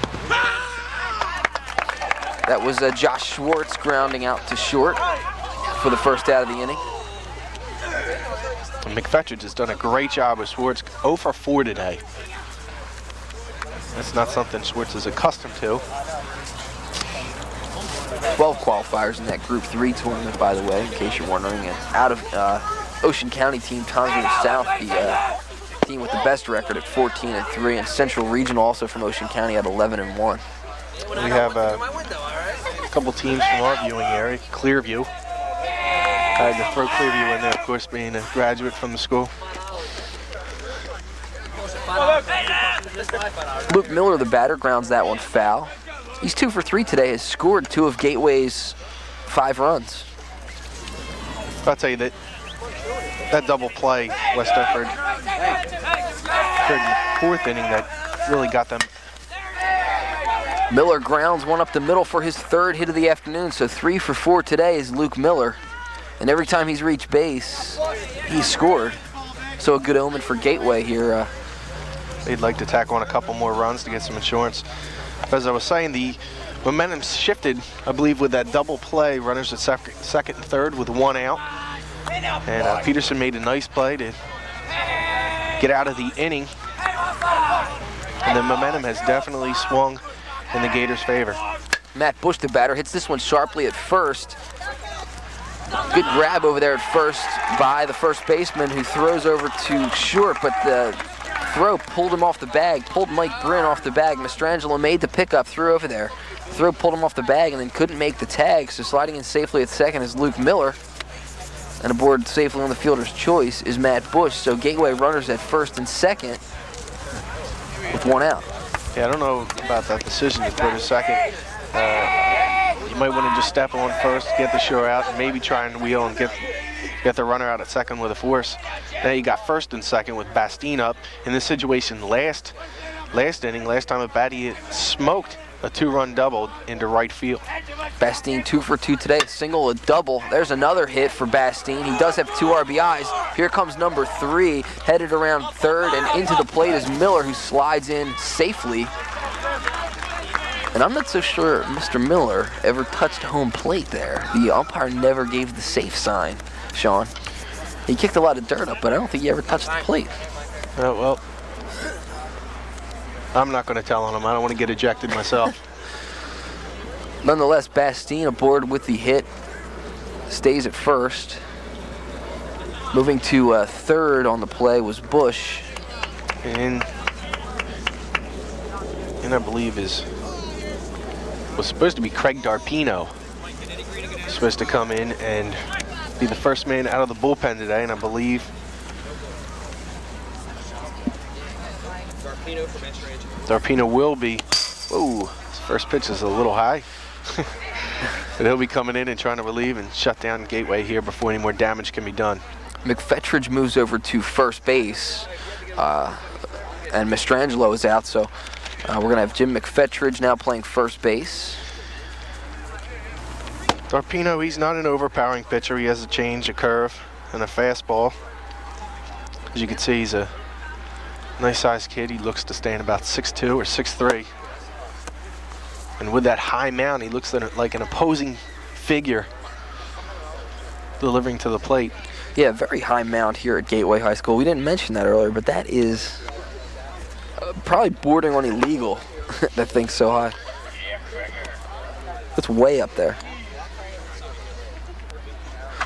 that was Josh Schwartz grounding out to short for the first out of the inning. McFetridge has done a great job with Schwartz. 0 for 4 today. That's not something Schwartz is accustomed to. 12 qualifiers in that Group 3 tournament, by the way, in case you're wondering. And out of Ocean County team, Townsville South, the team with the best record at 14-3, and Central Regional, also from Ocean County, at 11-1. We have a couple teams from our viewing area. Clearview. I had to throw Clearview in there, of course, being a graduate from the school. Luke Miller, the batter, grounds that one foul. He's 2 for 3 today, has scored 2 of Gateway's 5 runs. I'll tell you that double play, West Deptford, in the 4th inning, that really got them. Miller grounds one up the middle for his 3rd hit of the afternoon, so 3 for 4 today is Luke Miller. And every time he's reached base, he's scored. So a good omen for Gateway here. They'd like to tack on a couple more runs to get some insurance. As I was saying, the momentum shifted, I believe, with that double play. Runners at second and third with 1 out. And Peterson made a nice play to get out of the inning. And the momentum has definitely swung in the Gators' favor. Matt Bush, the batter, hits this one sharply at first. Good grab over there at first by the first baseman, who throws over to short, but the throw pulled him off the bag, pulled Mike Bryn off the bag. Mastrangelo made the pickup, threw over there. The throw pulled him off the bag and then couldn't make the tag, so sliding in safely at second is Luke Miller. And aboard safely on the fielder's choice is Matt Bush. So Gateway runners at first and second with 1 out. Yeah, I don't know about that decision to put a second. You might want to just step on first, get the show out, and maybe try and wheel and get the runner out at second with a force. Now you got first and second with Bastine up. In this situation, last inning, last time at bat, he smoked a 2-run double into right field. Bastine 2 for 2 today, a single, a double. There's another hit for Bastine. He does have 2 RBIs. Here comes number 3, headed around third, and into the plate is Miller, who slides in safely. And I'm not so sure Mr. Miller ever touched home plate there. The umpire never gave the safe sign, Shawn. He kicked a lot of dirt up, but I don't think he ever touched the plate. Well, I'm not going to tell on him. I don't want to get ejected myself. Nonetheless, Bastine aboard with the hit. Stays at first. Moving to third on the play was Bush. And I believe was supposed to be Craig Darpino. Supposed to come in and be the first man out of the bullpen today, and I believe Darpino will be. Whoa, his first pitch is a little high. But he'll be coming in and trying to relieve and shut down Gateway here before any more damage can be done. McFetridge moves over to first base, and Mastrangelo is out, so we're going to have Jim McFetridge now playing first base. Darpino, he's not an overpowering pitcher. He has a change, a curve, and a fastball. As you can see, he's a nice-sized kid. He looks to stand about 6'2" or 6'3". And with that high mound, he looks like an opposing figure delivering to the plate. Yeah, very high mound here at Gateway High School. We didn't mention that earlier, but that is probably bordering on illegal, that thing's so high. It's way up there.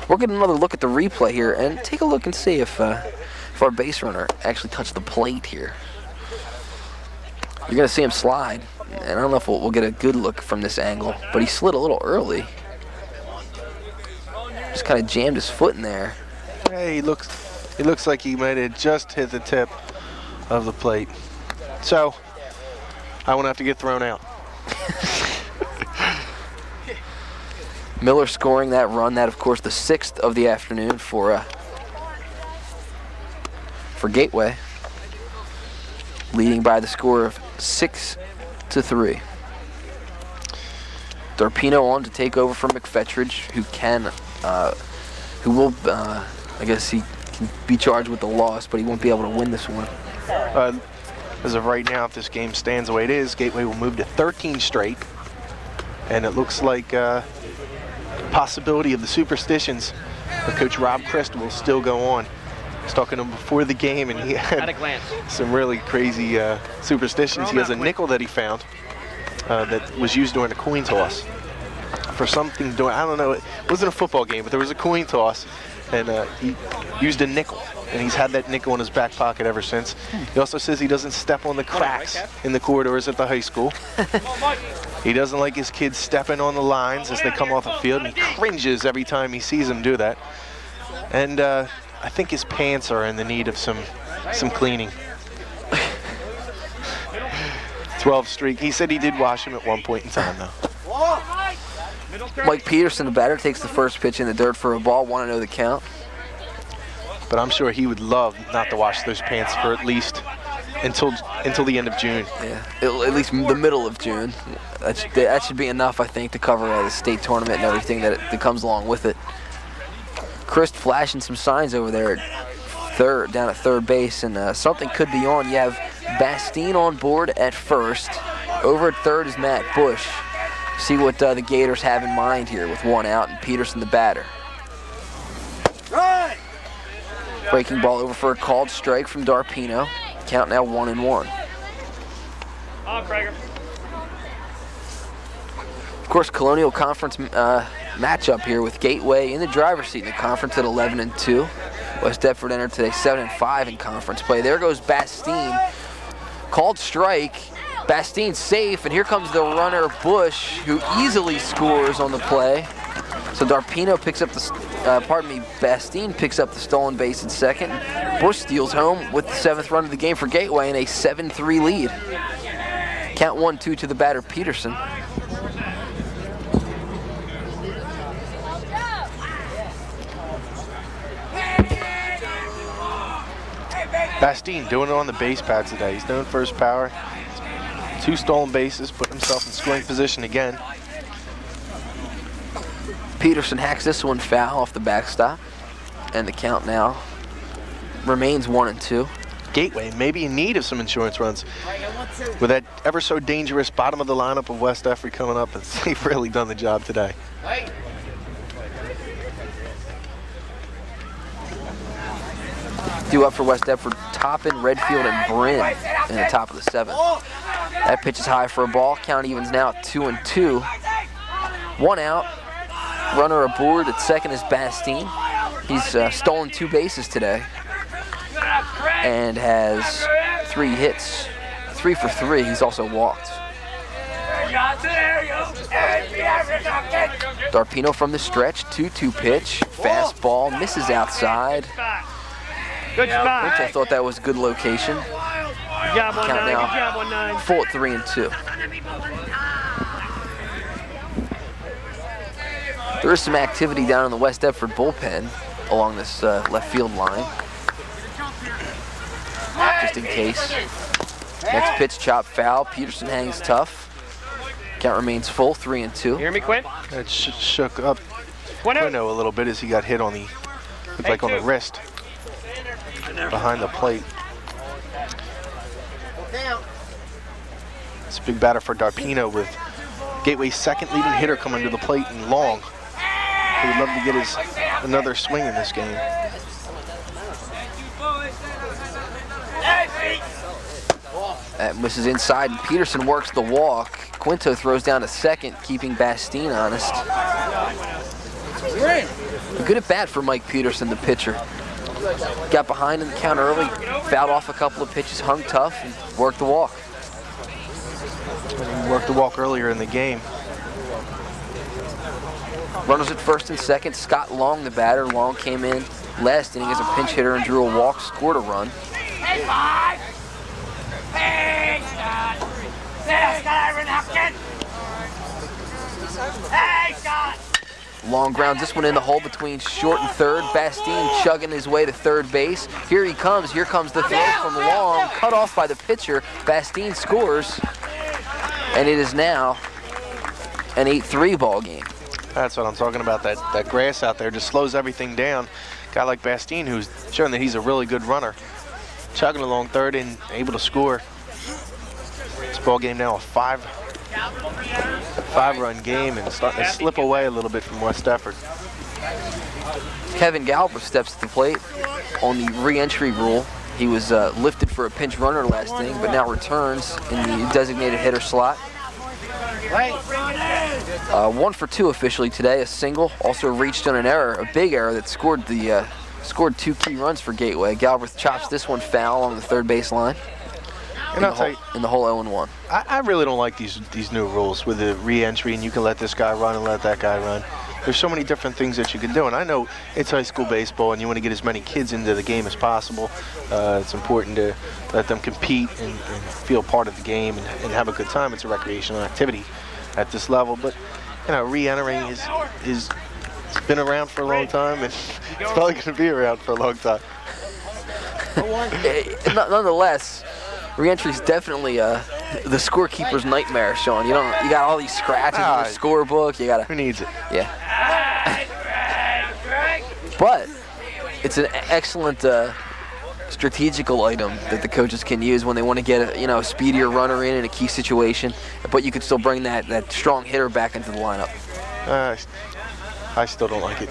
We'll get another look at the replay here and take a look and see if our base runner actually touched the plate here. You're going to see him slide, and I don't know if we'll get a good look from this angle, but he slid a little early. Just kind of jammed his foot in there. Hey, he looks like he might have just hit the tip of the plate. So, I won't have to get thrown out. Miller scoring that run, that of course the 6th of the afternoon for Gateway, leading by the score of 6-3. Darpino on to take over from McFetridge, who will, I guess he can be charged with the loss, but he won't be able to win this one. As of right now, if this game stands the way it is, Gateway will move to 13 straight, and it looks like possibility of the superstitions of Coach Rob Christ will still go on. I was talking to him before the game, and he had some really crazy superstitions. He has a nickel that he found that was used during a coin toss. For something, I don't know, it wasn't a football game, but there was a coin toss, and he used a nickel, and he's had that nickel in his back pocket ever since. He also says he doesn't step on the cracks in the corridors at the high school. He doesn't like his kids stepping on the lines as they come off the field, and he cringes every time he sees them do that. And I think his pants are in the need of some cleaning. 12 streak. He said he did wash him at one point in time, though. Mike Peterson, the batter, takes the first pitch in the dirt for a ball, 1-0 the count. But I'm sure he would love not to wash those pants for at least until the end of June. Yeah, at least the middle of June. That should be enough, I think, to cover the state tournament and everything that comes along with it. Christ flashing some signs over there down at third base, and something could be on. You have Bastine on board at first. Over at third is Matt Bush. See what the Gators have in mind here with one out and Peterson the batter. Breaking ball over for a called strike from Darpino. Count now 1-1. Of course, Colonial Conference matchup here with Gateway in the driver's seat in the conference at 11-2. West Deptford entered today 7-5 in conference play. There goes Bastine. Called strike. Bastine's safe, and here comes the runner Bush, who easily scores on the play. So Darpino picks up Bastine picks up the stolen base at second. Bush steals home with the 7th run of the game for Gateway in a 7-3 lead. Count 1-2 to the batter Peterson. Bastine doing it on the base pads today. He's known for his power. 2 stolen bases, put himself in scoring position again. Peterson hacks this one foul off the backstop, and the count now remains 1-2. Gateway may be in need of some insurance runs. With that ever so dangerous bottom of the lineup of West Deptford coming up, they've really done the job today. Due up for West Deptford, Toppin, Redfield, and Bryn in the top of the 7th. That pitch is high for a ball. Count evens now at 2-2. 1 out. Runner aboard at second is Bastine. He's stolen 2 bases today and has 3 hits, 3 for 3. He's also walked. Darpino from the stretch, 2-2 pitch, fastball, misses outside. Good spot. Which I thought that was a good location. Good job, 1-9. Count now, Good job, 1-9. full at 3-2. There is some activity down in the West Deptford bullpen along this left field line. Just in case. Next pitch, chop foul. Peterson hangs tough. Count remains full, 3-2. Hear me, Quinn? That shook up Quino a little bit as he got hit on the, looked like on the wrist behind the plate. It's a big batter for Darpino with Gateway's second leading hitter coming to the plate in Long. He would love to get another swing in this game. That misses inside, and Peterson works the walk. Quinto throws down to second, keeping Bastine honest. A good at bat for Mike Peterson, the pitcher. Got behind in the count early, fouled off a couple of pitches, hung tough, and worked the walk. He worked the walk earlier in the game. Runners at first and second. Scott Long, the batter. Long came in last inning as a pinch hitter and drew a walk, scored a run. Long grounds this one in the hole between short and third. Bastine chugging his way to third base. Here he comes. Here comes the throw from Long. Cut off by the pitcher. Bastine scores. And it is now an 8-3 ball game. That's what I'm talking about. That grass out there just slows everything down. A guy like Bastine, who's showing that he's a really good runner, chugging along third and able to score. This ball game now a five-run game and starting to slip away a little bit from West Deptford. Kevin Galbraith steps to the plate on the re-entry rule. He was lifted for a pinch runner last inning, but now returns in the designated hitter slot. 1 for 2 officially today, a single. Also reached on an error, a big error that scored 2 key runs for Gateway. Galbraith chops this one foul on the third base line. In the whole 0-1. I really don't like these new rules with the re-entry, and you can let this guy run and let that guy run. There's so many different things that you can do, and I know it's high school baseball, and you want to get as many kids into the game as possible. It's important to let them compete and feel part of the game and have a good time. It's a recreational activity at this level, but re-entering is been around for a long time, and it's probably going to be around for a long time. Nonetheless, re-entry is definitely the scorekeeper's nightmare, Shawn. You got all these scratches in the scorebook. You gotta. Who needs it? Yeah. But it's an excellent strategical item that the coaches can use when they want to get a speedier runner in a key situation, but you could still bring that strong hitter back into the lineup. I still don't like it.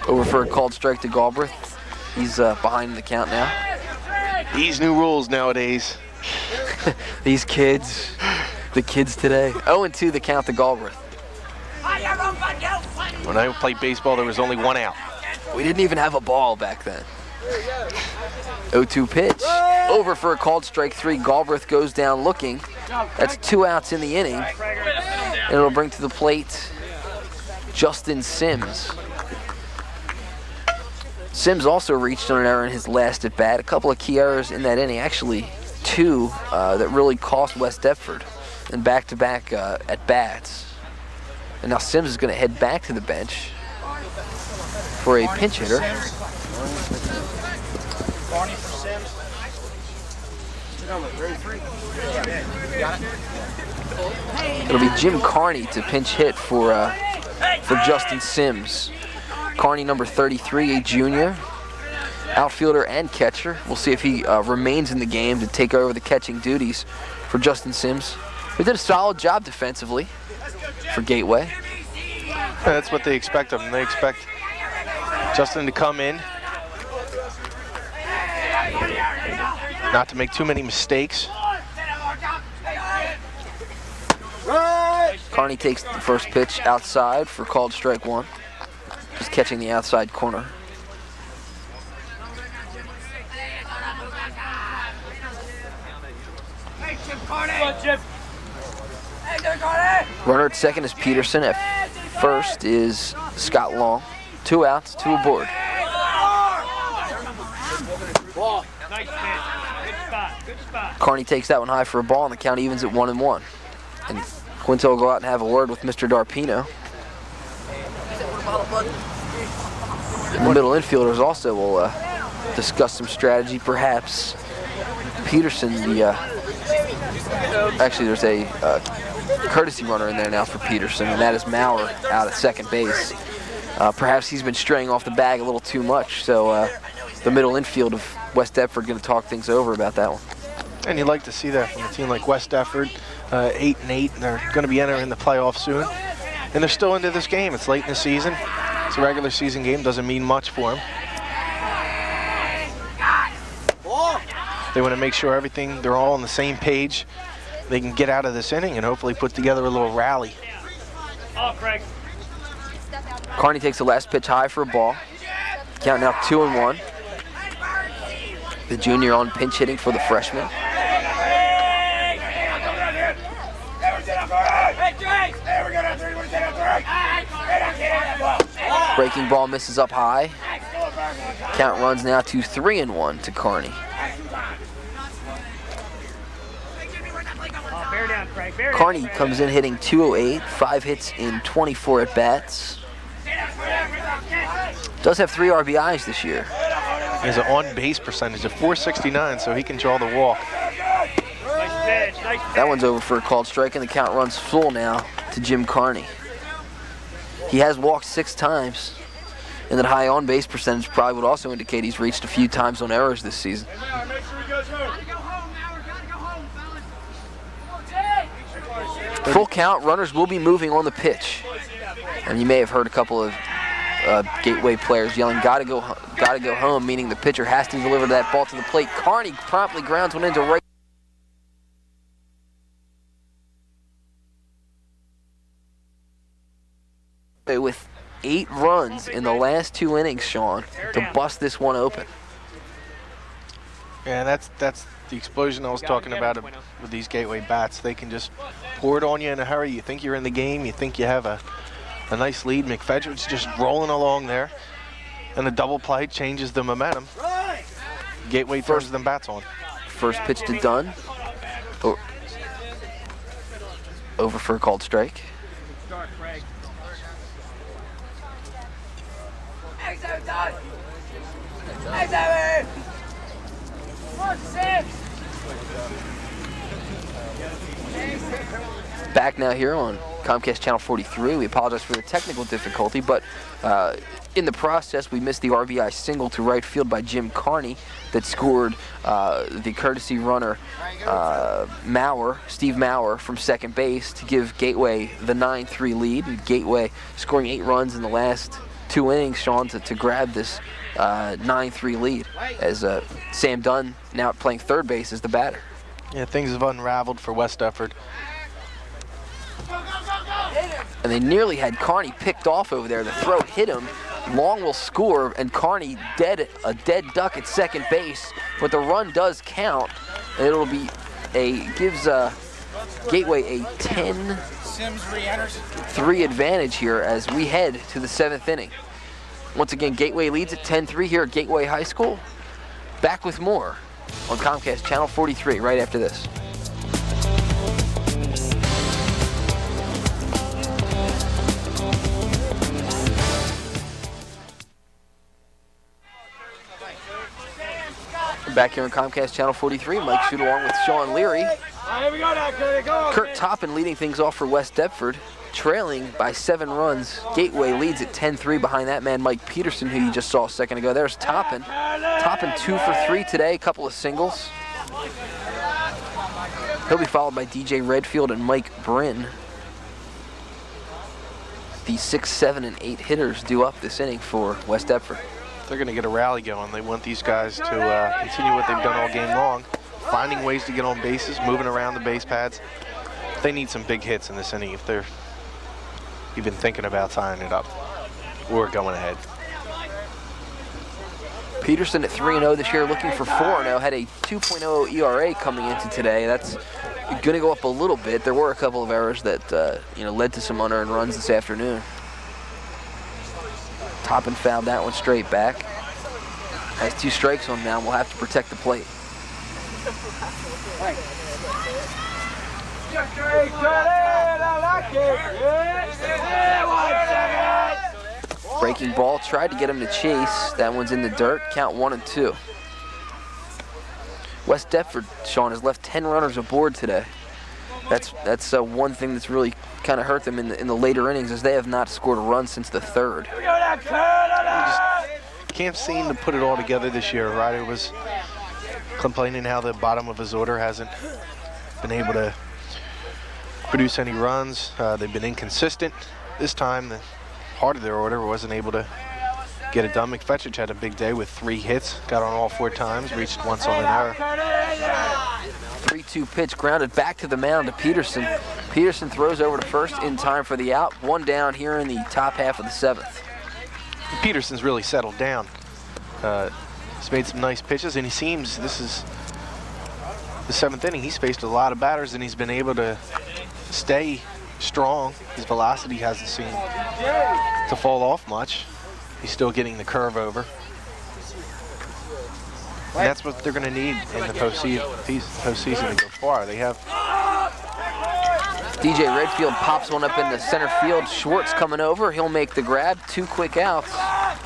Over for a called strike to Galbraith. He's behind in the count now. These new rules nowadays. These kids, the kids today. 0-2 the count to Galbraith. When I played baseball, there was only 1 out. We didn't even have a ball back then. 0-2 pitch. Over for a called strike 3. Galbraith goes down looking. That's 2 outs in the inning. And it'll bring to the plate Justin Sims. Sims also reached on an error in his last at bat. A couple of key errors in that inning, actually 2 that really cost West Deptford, and back-to-back at bats. And now Sims is going to head back to the bench for a pinch hitter. It'll be Jim Carney to pinch hit for Justin Sims. Carney, number 33, a junior. outfielder and catcher. We'll see if he remains in the game to take over the catching duties for Justin Sims, who did a solid job defensively for Gateway. That's what they expect of him. They expect Justin to come in, not to make too many mistakes. Carney takes the first pitch outside for called strike one. Just catching the outside corner. Runner at second is Peterson. At first is Scott Long. 2 outs, 2 aboard. Carney takes that one high for a ball, and the count evens at 1-1. And Quinto will go out and have a word with Mr. Darpino. And the middle infielders also will discuss some strategy, perhaps. Peterson, actually there's a courtesy runner in there now for Peterson, and that is Maurer out at second base. Perhaps he's been straying off the bag a little too much, so the middle infield of West Deptford going to talk things over about that one. And you'd like to see that from a team like West Deptford, 8-8, and they're going to be entering the playoffs soon. And they're still into this game. It's late in the season. It's a regular season game, doesn't mean much for them. They want to make sure they're all on the same page. They can get out of this inning and hopefully put together a little rally. Carney takes the last pitch high for a ball. Count now 2-1. The junior on pinch hitting for the freshman. Breaking ball misses up high. Count runs now to 3-1 to Carney. Carney comes in hitting .208, 5 hits in 24 at-bats. Does have 3 RBIs this year. He has an on-base percentage of .469, so he can draw the walk. That one's over for a called strike, and the count runs full now to Jim Carney. He has walked 6 times, and that high on-base percentage probably would also indicate he's reached a few times on errors this season. Full count, runners will be moving on the pitch. And you may have heard a couple of Gateway players yelling, gotta go home, meaning the pitcher has to deliver that ball to the plate. Carney promptly grounds one into right. With 8 runs in the last 2 innings, Shawn, to bust this one open. Yeah, that's the explosion I was talking about with these Gateway bats. They can just pour it on you in a hurry. You think you're in the game. You think you have a nice lead. McFedrick's just rolling along there. And a double play changes the momentum. Gateway turns them bats on. First pitch to Dunn. Over for a called strike. Back now here on Comcast Channel 43. We apologize for the technical difficulty, but in the process, we missed the RBI single to right field by Jim Carney that scored the courtesy runner Steve Maurer from second base to give Gateway the 9-3 lead. And Gateway scoring 8 runs in the last 2 innings, Shawn, to grab this 9-3 lead, as Sam Dunn now playing third base as the batter. Yeah, things have unraveled for West Deptford. And they nearly had Carney picked off over there. The throw hit him. Long will score, and Carney a dead duck at second base. But the run does count, and it'll be gives Gateway a 10-3 advantage here as we head to the 7th inning. Once again, Gateway leads at 10-3 here at Gateway High School. Back with more on Comcast Channel 43 right after this. Back here on Comcast Channel 43, Mike Shute along with Shawn Leary. Kurt Toppin leading things off for West Deptford, trailing by 7 runs. Gateway leads at 10-3 behind that man, Mike Peterson, who you just saw a second ago. There's Toppin. Toppin 2 for 3 today, a couple of singles. He'll be followed by DJ Redfield and Mike Bryn. The 6, 7, and 8 hitters due up this inning for West Deptford. They're going to get a rally going. They want these guys to continue what they've done all game long, finding ways to get on bases, moving around the base pads. They need some big hits in this inning if they're even thinking about tying it up or going ahead. Peterson at 3-0 this year, looking for 4-0. Had a 2.0 ERA coming into today. That's going to go up a little bit. There were a couple of errors that led to some unearned runs this afternoon. Toppin fouled that one straight back. Has 2 strikes on now. We'll have to protect the plate. Breaking ball, tried to get him to chase. That one's in the dirt. Count 1 and 2. West Deptford, Shawn, has left 10 runners aboard today. That's one thing that's really kind of hurt them in the later innings, as they have not scored a run since the 3rd. He just can't seem to put it all together this year. Ryder was complaining how the bottom of his order hasn't been able to produce any runs. They've been inconsistent. This time, the heart of their order wasn't able to get it done. McFetchich had a big day with 3 hits, got on all 4 times, reached once on an error. 3-2 pitch grounded back to the mound to Peterson. Peterson throws over to first in time for the out. 1 down here in the top half of the 7th. Peterson's really settled down. He's made some nice pitches, and he seems, this is the 7th inning, he's faced a lot of batters, and he's been able to stay strong. His velocity hasn't seemed to fall off much. He's still getting the curve over. And that's what they're going to need in the postseason to go far. They have DJ Redfield pops one up in the center field. Schwartz coming over. He'll make the grab. 2 quick outs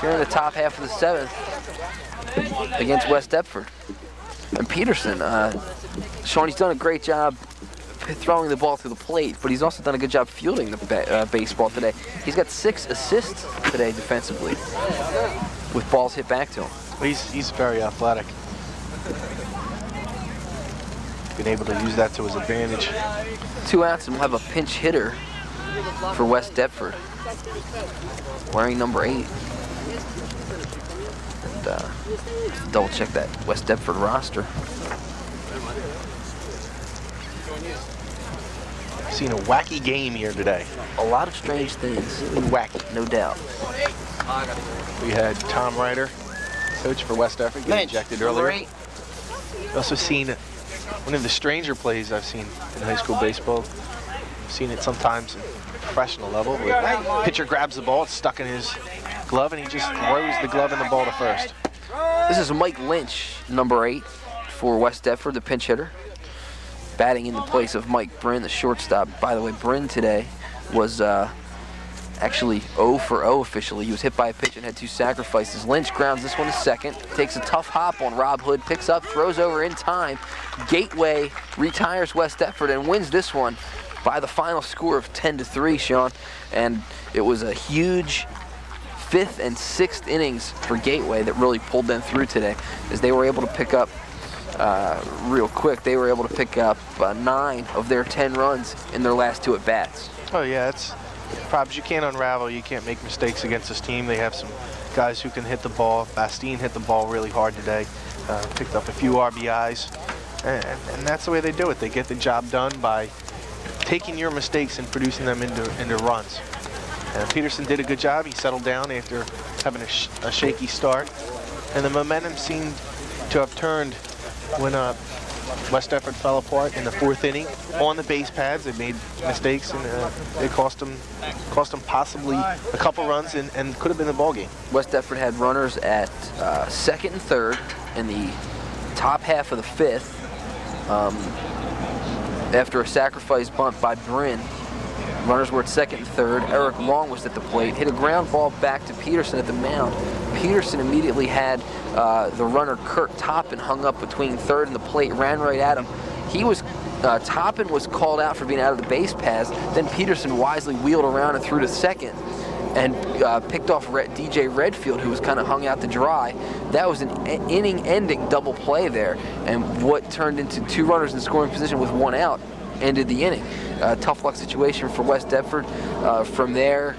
here in the top half of the 7th against West Deptford. And Peterson, Shawn, he's done a great job throwing the ball through the plate, but he's also done a good job fielding the baseball today. He's got 6 assists today defensively with balls hit back to him. He's very athletic. Been able to use that to his advantage. 2 outs, and we'll have a pinch hitter for West Deptford, wearing number 8. And double check that West Deptford roster. Seen a wacky game here today. A lot of strange things. Wacky. No doubt. We had Tom Ryder, coach for West Deptford, get ejected earlier. Also seen one of the stranger plays I've seen in high school baseball. I've seen it sometimes at professional level, where pitcher grabs the ball, it's stuck in his glove, and he just throws the glove and the ball to first. This is Mike Lynch, number 8 for West Deptford, the pinch hitter, batting in the place of Mike Bryn, the shortstop. By the way, Bryn today was actually 0 for 0 officially. He was hit by a pitch and had 2 sacrifices. Lynch grounds this one to second, takes a tough hop on Rob Hood, picks up, throws over in time. Gateway retires West Deptford and wins this one by the final score of 10-3, Shawn. And it was a huge 5th and 6th innings for Gateway that really pulled them through today, as they were able to pick up real quick. They were able to pick up 9 of their 10 runs in their last 2 at-bats. Oh yeah, it's problems you can't unravel. You can't make mistakes against this team. They have some guys who can hit the ball. Bastine hit the ball really hard today. Picked up a few RBIs. And that's the way they do it. They get the job done by taking your mistakes and producing them into runs. And Peterson did a good job. He settled down after having a shaky start. And the momentum seemed to have turned when West Deptford fell apart in the 4th inning. On the base pads, they made mistakes, and it cost them possibly a couple runs and could have been the ball game. West Deptford had runners at 2nd and 3rd in the top half of the 5th. After a sacrifice bunt by Bryn, runners were at 2nd and 3rd. Eric Long was at the plate, hit a ground ball back to Peterson at the mound. Peterson immediately had the runner Kurt Toppin hung up between 3rd and the plate, ran right at him. Toppin was called out for being out of the base paths. Then Peterson wisely wheeled around and threw to 2nd. and picked off DJ Redfield, who was kind of hung out to dry. That was an inning-ending double play there, and what turned into 2 runners in scoring position with 1 out ended the inning. Tough luck situation for West Deptford. From there,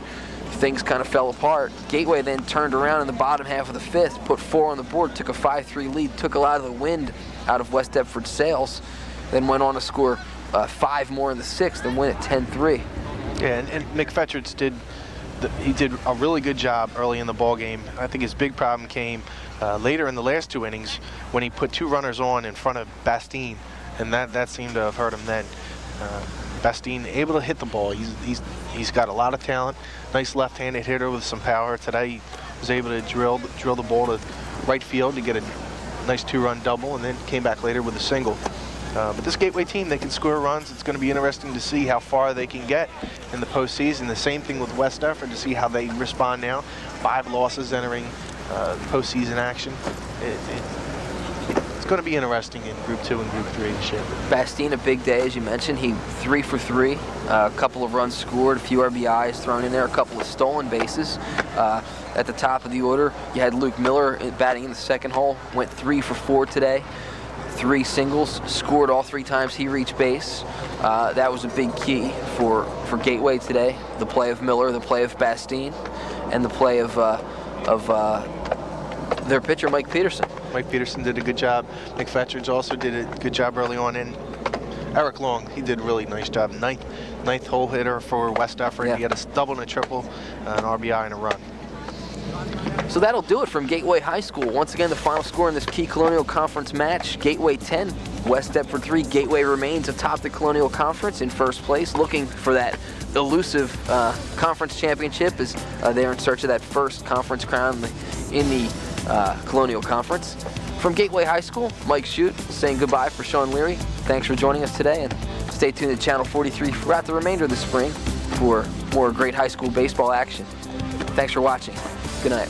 things kind of fell apart. Gateway then turned around in the bottom half of the 5th, put 4 on the board, took a 5-3 lead, took a lot of the wind out of West Deptford's sails, then went on to score 5 more in the 6th and win it 10-3. Yeah, and McFetrid's did a really good job early in the ball game. I think his big problem came later in the last 2 innings when he put 2 runners on in front of Bastine, and that seemed to have hurt him then. Bastine able to hit the ball. He's got a lot of talent. Nice left-handed hitter with some power. Today he was able to drill the ball to right field to get a nice 2-run double, and then came back later with a single. But this Gateway team, they can score runs. It's going to be interesting to see how far they can get in the postseason. The same thing with West Deptford, to see how they respond now. 5 losses entering postseason action. It's going to be interesting in Group 2 and Group 3 this year. Bastine, a big day, as you mentioned. He 3 for 3, a couple of runs scored, a few RBIs thrown in there, a couple of stolen bases. At the top of the order, you had Luke Miller batting in the 2nd hole, went 3 for 4 today. 3 singles, scored all 3 times he reached base. That was a big key for Gateway today. The play of Miller, the play of Bastine, and the play of their pitcher, Mike Peterson. Mike Peterson did a good job. McFetridge also did a good job early on, and Eric Long, he did a really nice job. Ninth hole hitter for West Deptford. Yeah. He had a double and a triple, an RBI and a run. So that'll do it from Gateway High School. Once again, the final score in this key Colonial Conference match, Gateway 10, West Deptford 3. Gateway remains atop the Colonial Conference in first place, looking for that elusive conference championship as they're in search of that first conference crown in the Colonial Conference. From Gateway High School, Mike Shute saying goodbye for Shawn Leary. Thanks for joining us today, and stay tuned to Channel 43 throughout the remainder of the spring for more great high school baseball action. Thanks for watching. Good night.